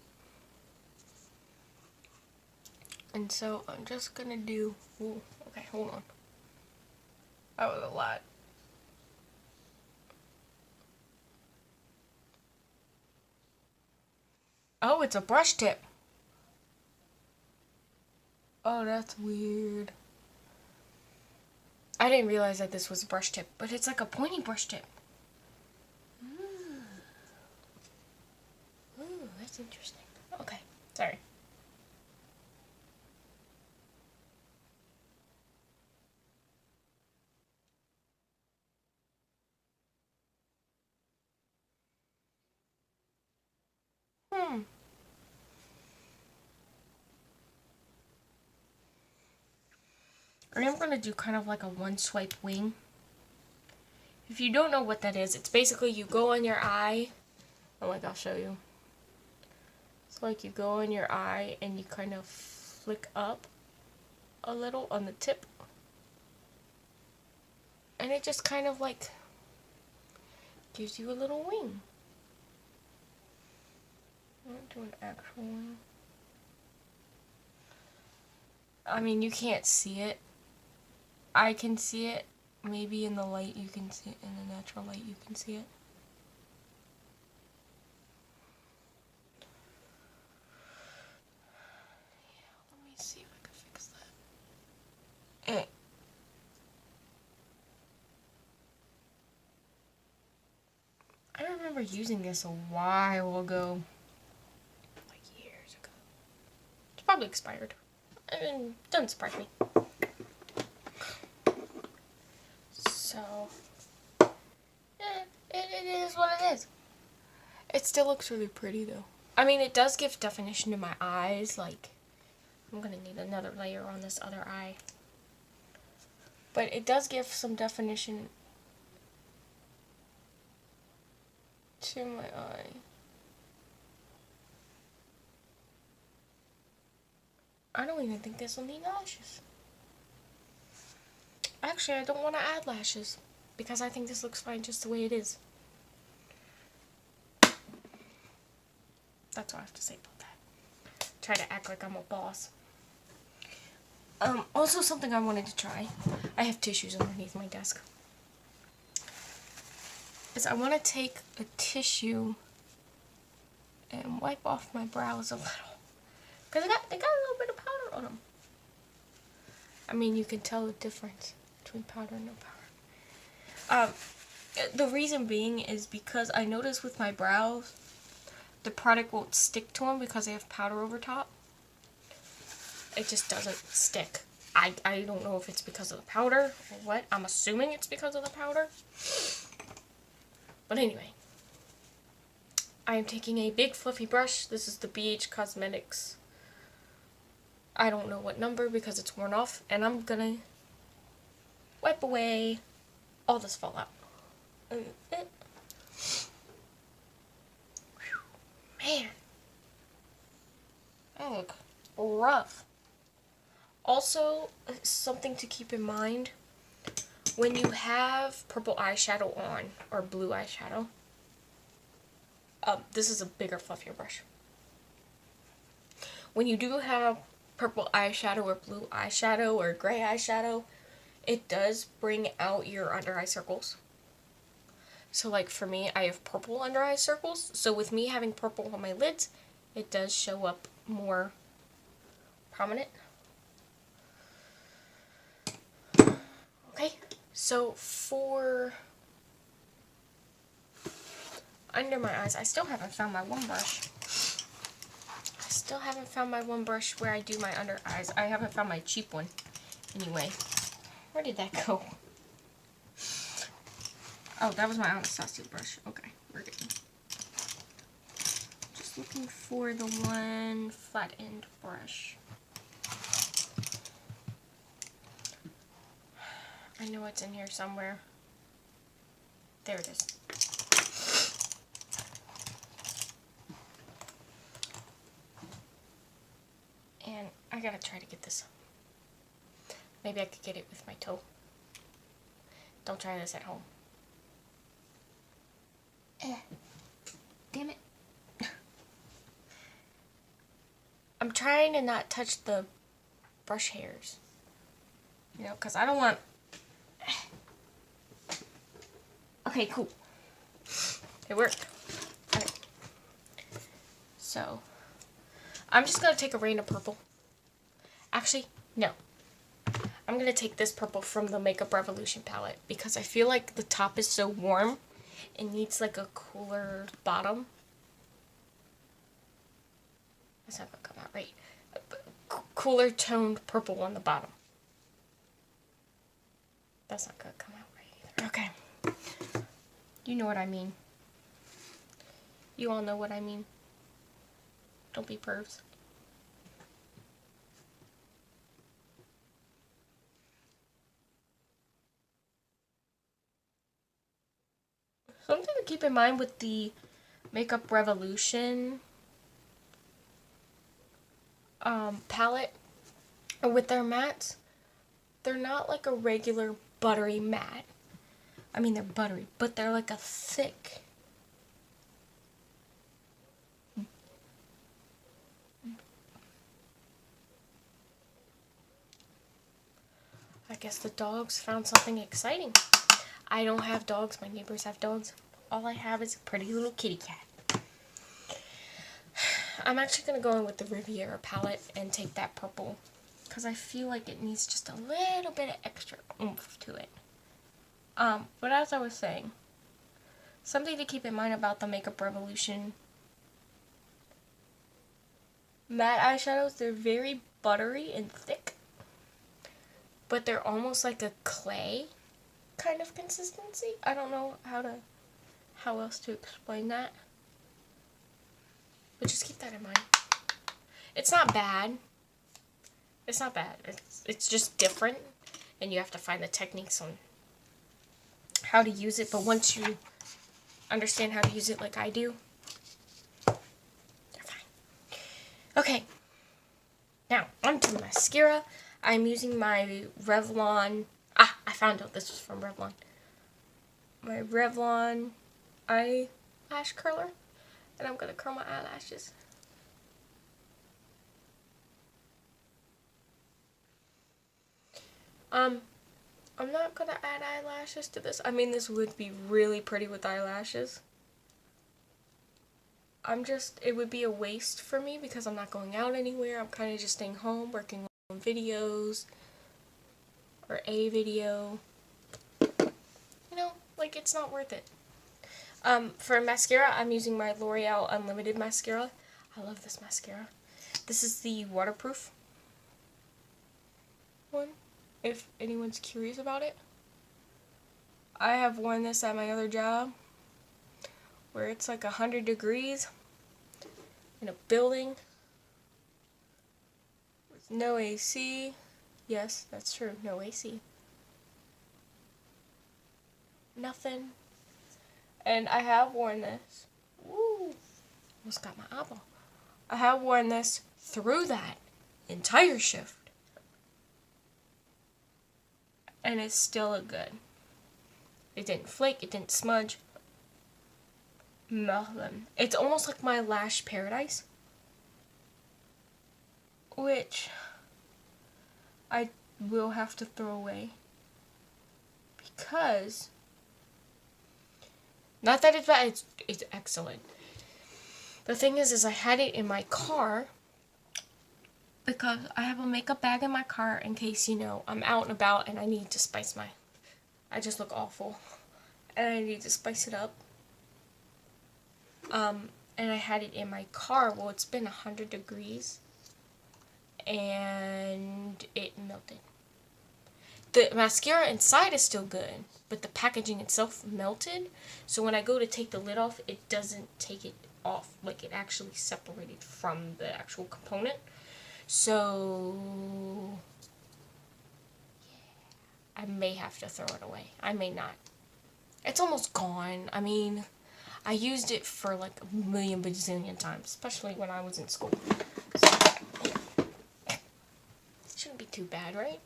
S1: And so I'm just gonna do, ooh, okay, hold on. That was a lot. Oh, it's a brush tip. Oh, that's weird. I didn't realize that this was a brush tip, but it's like a pointy brush tip. Ooh, that's interesting. Okay, sorry. And I'm going to do kind of like a one swipe wing. If you don't know what that is, it's basically you go on your eye. Oh, like I'll show you. It's like you go on your eye and you kind of flick up a little on the tip. And it just kind of like gives you a little wing. I'm not doing an actual wing. I mean, you can't see it. I can see it. Maybe in the light you can see it. In the natural light you can see it. Yeah, let me see if I can fix that. I remember using this a while ago. Like years ago. It's probably expired. I mean, doesn't surprise me. So, it is what it is. It still looks really pretty though. I mean, it does give definition to my eyes. Like, I'm gonna need another layer on this other eye. But it does give some definition to my eye. I don't even think this will need lashes. Actually, I don't want to add lashes because I think this looks fine just the way it is. That's all I have to say about that. Try to act like I'm a boss. Also something I wanted to try. I have tissues underneath my desk. Is I want to take a tissue and wipe off my brows a little. Because they got a little bit of powder on them. I mean, you can tell the difference between powder and no powder. The reason being is because I notice with my brows, the product won't stick to them because they have powder over top. It just doesn't stick. I don't know if it's because of the powder or what. I'm assuming it's because of the powder. But anyway. I am taking a big fluffy brush. This is the BH Cosmetics. I don't know what number because it's worn off. And I'm gonna wipe away all this fallout. Man. That look rough. Also, something to keep in mind. When you have purple eyeshadow on, or blue eyeshadow, this is a bigger, fluffier brush. When you do have purple eyeshadow or blue eyeshadow or gray eyeshadow, it does bring out your under eye circles. So like for me, I have purple under eye circles. So with me having purple on my lids, it does show up more prominent. Okay, so for under my eyes, I still haven't found my one brush. I still haven't found my one brush where I do my under eyes. I haven't found my cheap one. Anyway, where did that go? Oh, that was my Anastasia brush. Okay, we're good. Just looking for the one flat end brush. I know it's in here somewhere. There it is. And I gotta try to get this. Maybe I could get it with my toe. Don't try this at home. Damn it. I'm trying to not touch the brush hairs. You know, because I don't want Okay, cool. It worked. Okay. So, I'm just going to take a random purple. Actually, no. I'm going to take this purple from the Makeup Revolution palette because I feel like the top is so warm. It needs like a cooler bottom. That's not going to come out right. Cooler toned purple on the bottom. That's not going to come out right either. Okay. You know what I mean. You all know what I mean. Don't be pervs. Something to keep in mind with the Makeup Revolution palette, or with their mattes, they're not like a regular buttery matte. I mean, they're buttery, but they're like a thick. I guess the dogs found something exciting. I don't have dogs. My neighbors have dogs. All I have is a pretty little kitty cat. I'm actually going to go in with the Riviera palette and take that purple because I feel like it needs just a little bit of extra oomph to it. But as I was saying, something to keep in mind about the Makeup Revolution matte eyeshadows, they're very buttery and thick, but they're almost like a clay kind of consistency. I don't know how else to explain that. But just keep that in mind. It's not bad. It's not bad. It's just different, and you have to find the techniques on how to use it. But once you understand how to use it like I do, you're fine. Okay. Now, onto the mascara. I'm using my Revlon. I found out this was from Revlon. My Revlon eyelash curler. And I'm going to curl my eyelashes. I'm not going to add eyelashes to this. I mean, this would be really pretty with eyelashes. It would be a waste for me because I'm not going out anywhere. I'm kind of just staying home, working on videos. Or a video. You know, like, it's not worth it. For mascara, I'm using my L'Oreal Unlimited mascara. I love this mascara. This is the waterproof one, if anyone's curious about it. I have worn this at my other job, where it's like 100 degrees in a building with no AC. Yes, that's true, no AC. Nothing. And I have worn this. Woo! Almost got my eyeball. I have worn this through that entire shift. And it's still good. It didn't flake, it didn't smudge. Nothing. It's almost like my Lash Paradise, which I will have to throw away. Because, not that it's bad, it's excellent. The thing is I had it in my car because I have a makeup bag in my car in case, you know, I'm out and about and I need to spice I just look awful and I need to spice it up. And I had it in my car. Well, it's been 100 degrees and it melted. The mascara inside is still good, but the packaging itself melted. So when I go to take the lid off, it doesn't take it off. Like, it actually separated from the actual component. So, yeah, I may have to throw it away. I may not. It's almost gone. I mean, I used it for like a million bazillion times, especially when I was in school. So, yeah. Shouldn't be too bad, right?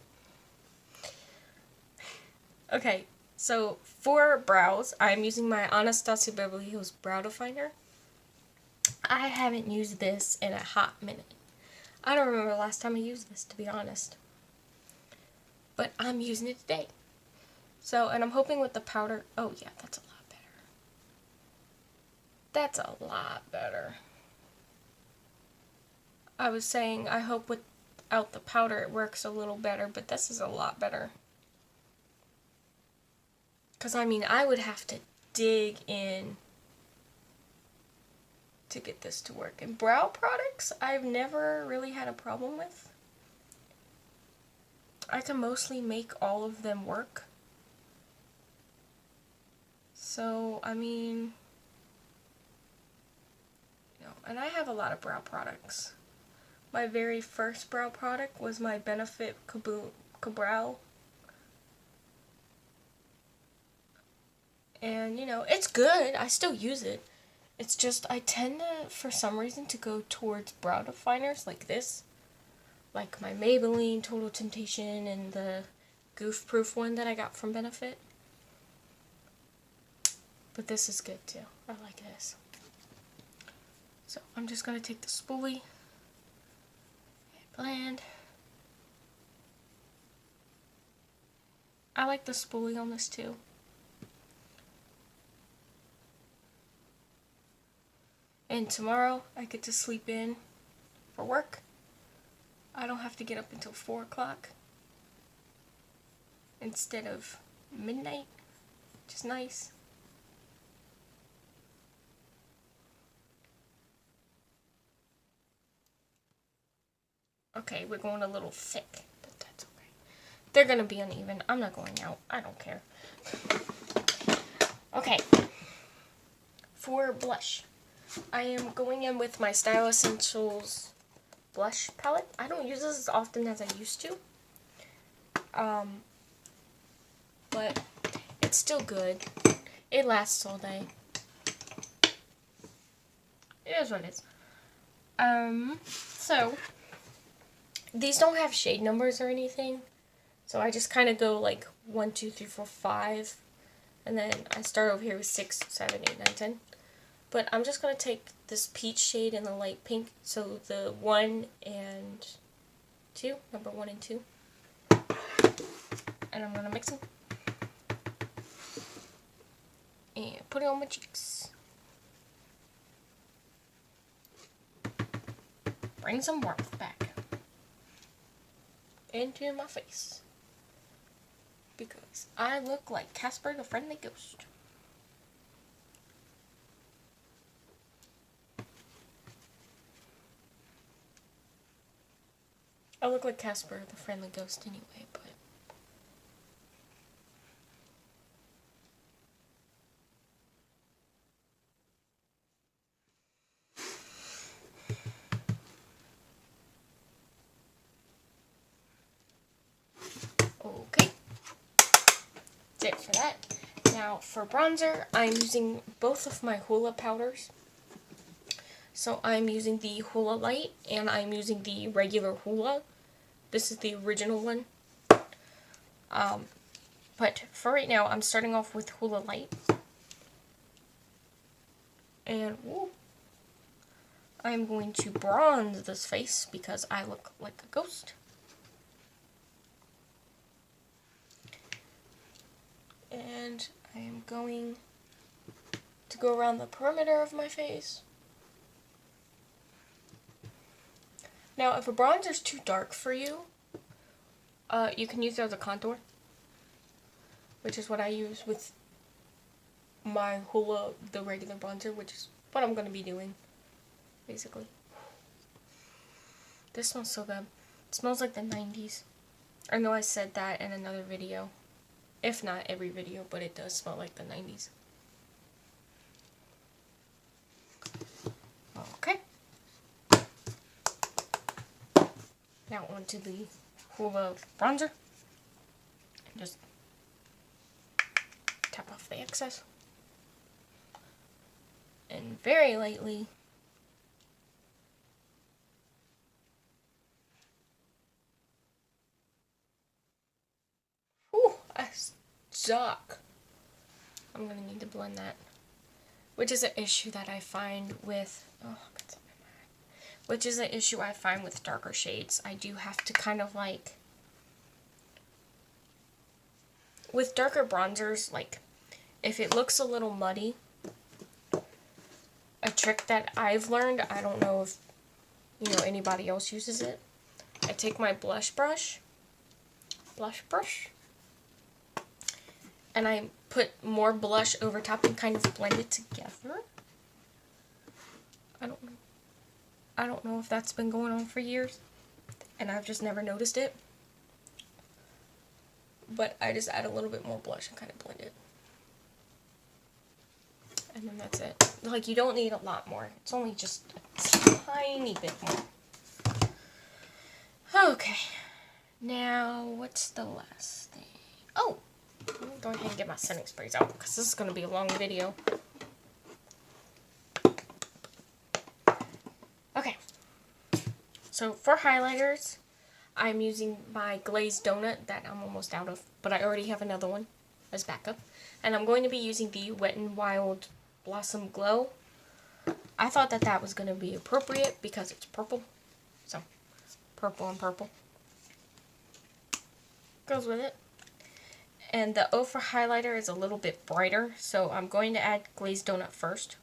S1: Okay, so for brows, I'm using my Anastasia Beverly Hills Brow Definer. I haven't used this in a hot minute. I don't remember the last time I used this, to be honest. But I'm using it today. So, and I'm hoping with the powder... Oh, yeah, that's a lot. That's a lot better. I was saying I hope without the powder it works a little better, but this is a lot better. Because, I mean, I would have to dig in to get this to work. And brow products, I've never really had a problem with. I can mostly make all of them work. So, I mean, you know, and I have a lot of brow products. My very first brow product was my Benefit Brow. And, you know, it's good. I still use it. It's just I tend to, for some reason, to go towards brow definers like this. Like my Maybelline Total Temptation and the Goof Proof one that I got from Benefit. But this is good too. I like this. So I'm just going to take the spoolie and blend. I like the spoolie on this too. And tomorrow I get to sleep in for work. I don't have to get up until 4 o'clock instead of midnight, which is nice. Okay, we're going a little thick, but that's okay. They're gonna be uneven. I'm not going out. I don't care. Okay. For blush, I am going in with my Style Essentials blush palette. I don't use this as often as I used to. But it's still good. It lasts all day. It is what it is. So these don't have shade numbers or anything. So I just kind of go like 1, 2, 3, 4, 5. And then I start over here with 6, 7, 8, 9, 10. But I'm just going to take this peach shade and the light pink. So the 1 and 2, number 1 and 2. And I'm going to mix them. And put it on my cheeks. Bring some warmth back into my face. Because I look like Casper the Friendly Ghost. I look like Casper the Friendly Ghost anyway, but okay. That's it for that. Now for bronzer, I'm using both of my Hoola powders. So I'm using the Hoola Lite and I'm using the regular Hoola. This is the original one. But for right now, I'm starting off with Hoola Lite. And woo, I'm going to bronze this face because I look like a ghost. And I am going to go around the perimeter of my face. Now, if a bronzer is too dark for you, you can use it as a contour, which is what I use with my Hoola, the regular bronzer, which is what I'm going to be doing, basically. This smells so good. It smells like the 90s. I know I said that in another video. If not every video, but it does smell like the 90s. Okay. Now onto the Hoola bronzer. And just tap off the excess. And very lightly stuck. I'm gonna need to blend that, which is an issue that I find with darker shades. I do have to kind of like, with darker bronzers, like if it looks a little muddy, trick that I've learned. I don't know if, you know, anybody else uses it. I take my blush brush, and I put more blush over top and kind of blend it together. I don't know if that's been going on for years, and I've just never noticed it. But I just add a little bit more blush and kind of blend it. And then that's it. Like, you don't need a lot more. It's only just a tiny bit more. Okay. Now, what's the last thing? Oh! Let me go ahead and get my setting sprays out, because this is going to be a long video. Okay. So, for highlighters, I'm using my glazed donut that I'm almost out of, but I already have another one as backup. And I'm going to be using the Wet n Wild Blossom Glow. I thought that that was going to be appropriate because it's purple. So, purple and purple goes with it. And the O for highlighter is a little bit brighter, so I'm going to add glazed donut first.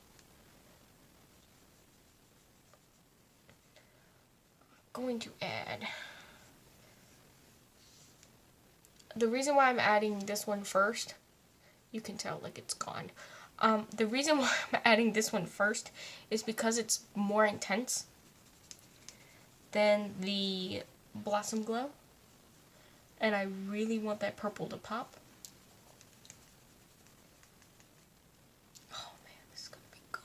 S1: I'm going to add... The reason why I'm adding this one first, you can tell like it's gone. The reason why I'm adding this one first is because it's more intense than the Blossom Glow. And I really want that purple to pop. Oh man, this is gonna be gone.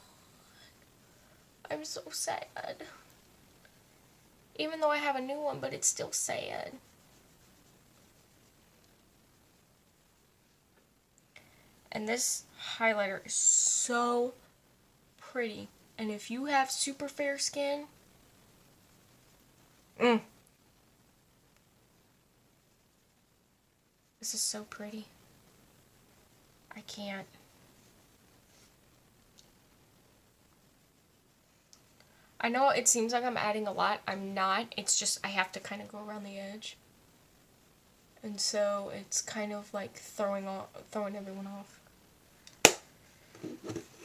S1: I'm so sad. Even though I have a new one, but it's still sad. And this highlighter is so pretty. And if you have super fair skin, this is so pretty. I can't. I know it seems like I'm adding a lot. I'm not. It's just I have to kind of go around the edge. And so it's kind of like throwing everyone off.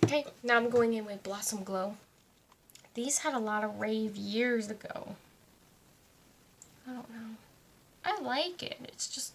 S1: Okay, now I'm going in with Blossom Glow. These had a lot of rave years ago. I don't know. I like it. It's just...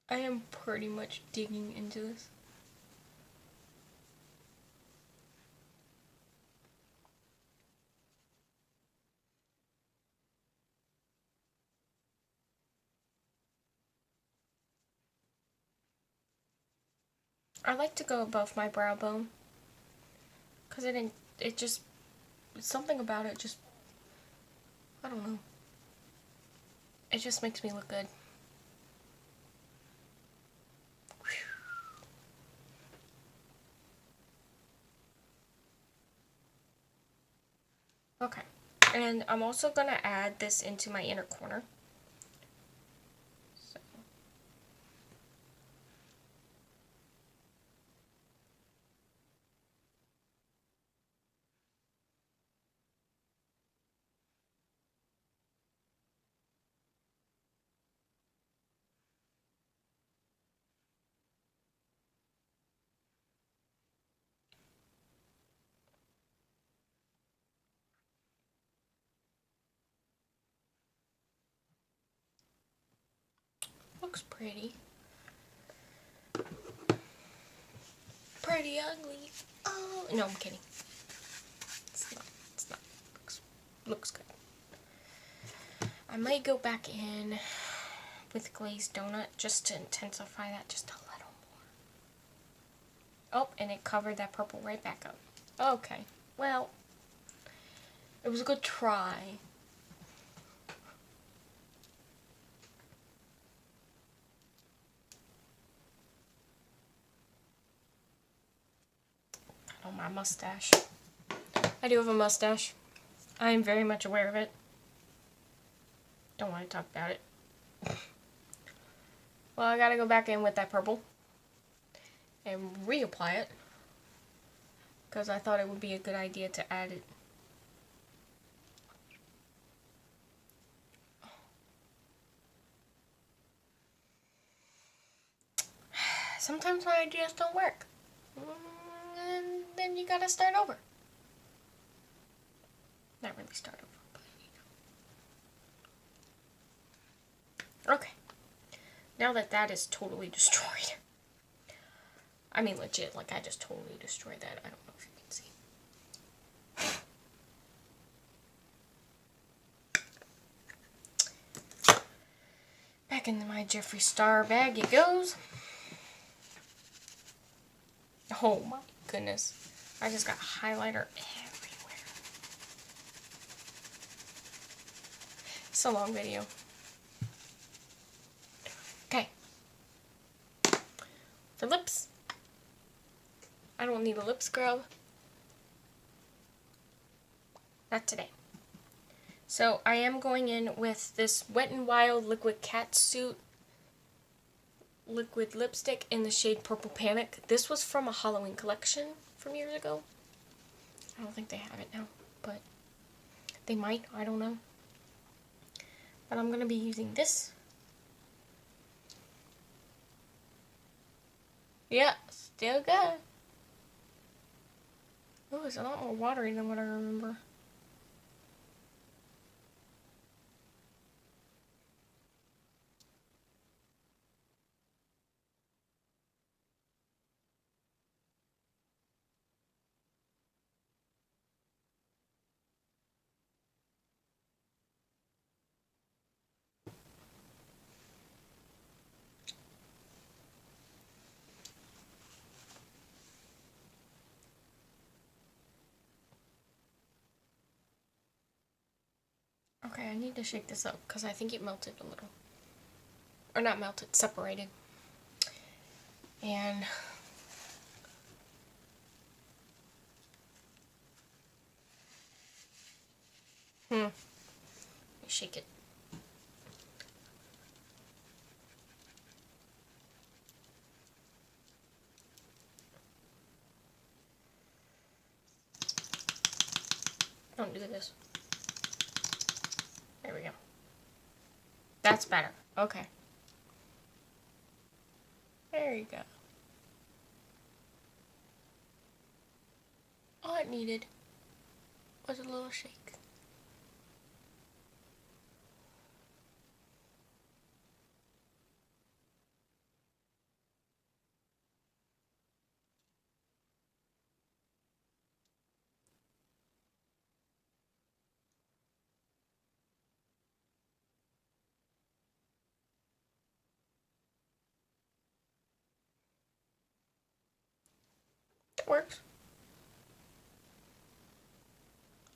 S1: I am pretty much digging into this. I like to go above my brow bone, because it just, something about it just, I don't know. It just makes me look good. Okay, and I'm also going to add this into my inner corner. So. Looks pretty. Pretty ugly. Oh, no, I'm kidding. It's not. It's not. Looks good. I might go back in with glazed donut just to intensify that just a little more. Oh, and it covered that purple right back up. Okay. Well, it was a good try. On my mustache. I do have a mustache. I am very much aware of it. Don't want to talk about it. Well, I gotta go back in with that purple and reapply it because I thought it would be a good idea to add it. Sometimes my ideas don't work. And then you gotta start over. Not really start over, but you know. Okay. Now that that is totally destroyed. I mean legit, like I just totally destroyed that. I don't know if you can see. Back into my Jeffree Star bag it goes. Oh my goodness. I just got highlighter everywhere. It's a long video. Okay. For lips. I don't need a lip scrub. Not today. So I am going in with this Wet n Wild Liquid Catsuit liquid lipstick in the shade Purple Panic. This was from a Halloween collection from years ago. I don't think they have it now, but they might. I don't know. But I'm going to be using this. Yeah, still good. Oh, it's a lot more watery than what I remember. Okay, I need to shake this up because I think it melted a little. Or not melted, separated. And let me shake it. Don't do this. There we go. That's better. Okay. There you go. All it needed was a little shake. It works.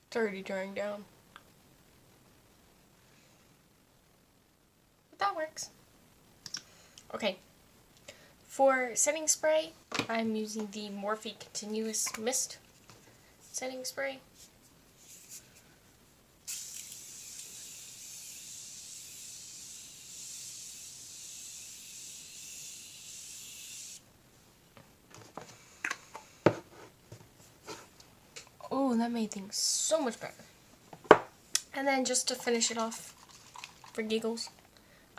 S1: It's already drying down. But that works. Okay. For setting spray, I'm using the Morphe Continuous Mist setting spray. Oh, that made things so much better. And then just to finish it off for giggles,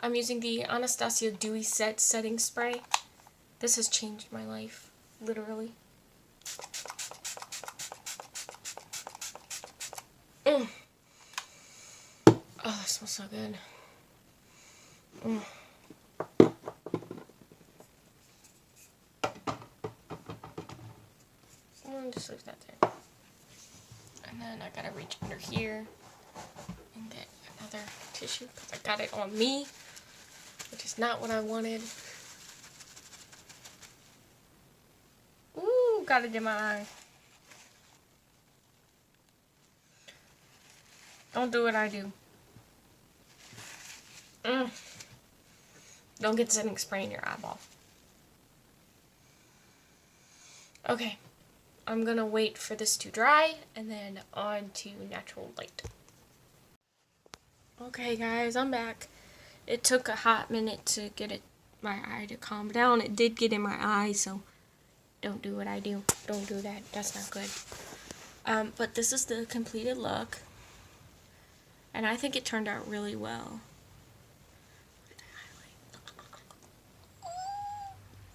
S1: I'm using the Anastasia Dewy Set Setting Spray. This has changed my life, literally. Oh, that smells so good. Just leave that there. And then I gotta reach under here and get another tissue because I got it on me, which is not what I wanted. Ooh, got it in my eye. Don't do what I do. Don't get setting spray in your eyeball. Okay. I'm gonna wait for this to dry and then on to natural light. Okay guys, I'm back. It took a hot minute to get my eye to calm down. It did get in my eye, so don't do what I do. Don't do that. That's not good. But this is the completed look. And I think it turned out really well.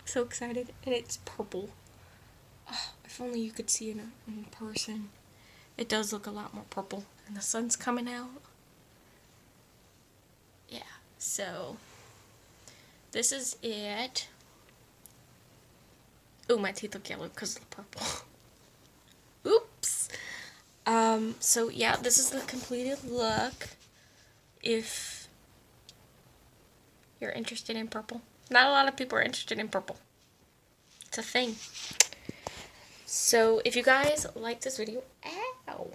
S1: So excited. And it's purple. Oh, if only you could see it in person. It does look a lot more purple. And the sun's coming out. Yeah. So, this is it. Oh, my teeth look yellow because of the purple. Oops. So yeah, this is the completed look. If you're interested in purple. Not a lot of people are interested in purple. It's a thing. So if you guys like this video, ow,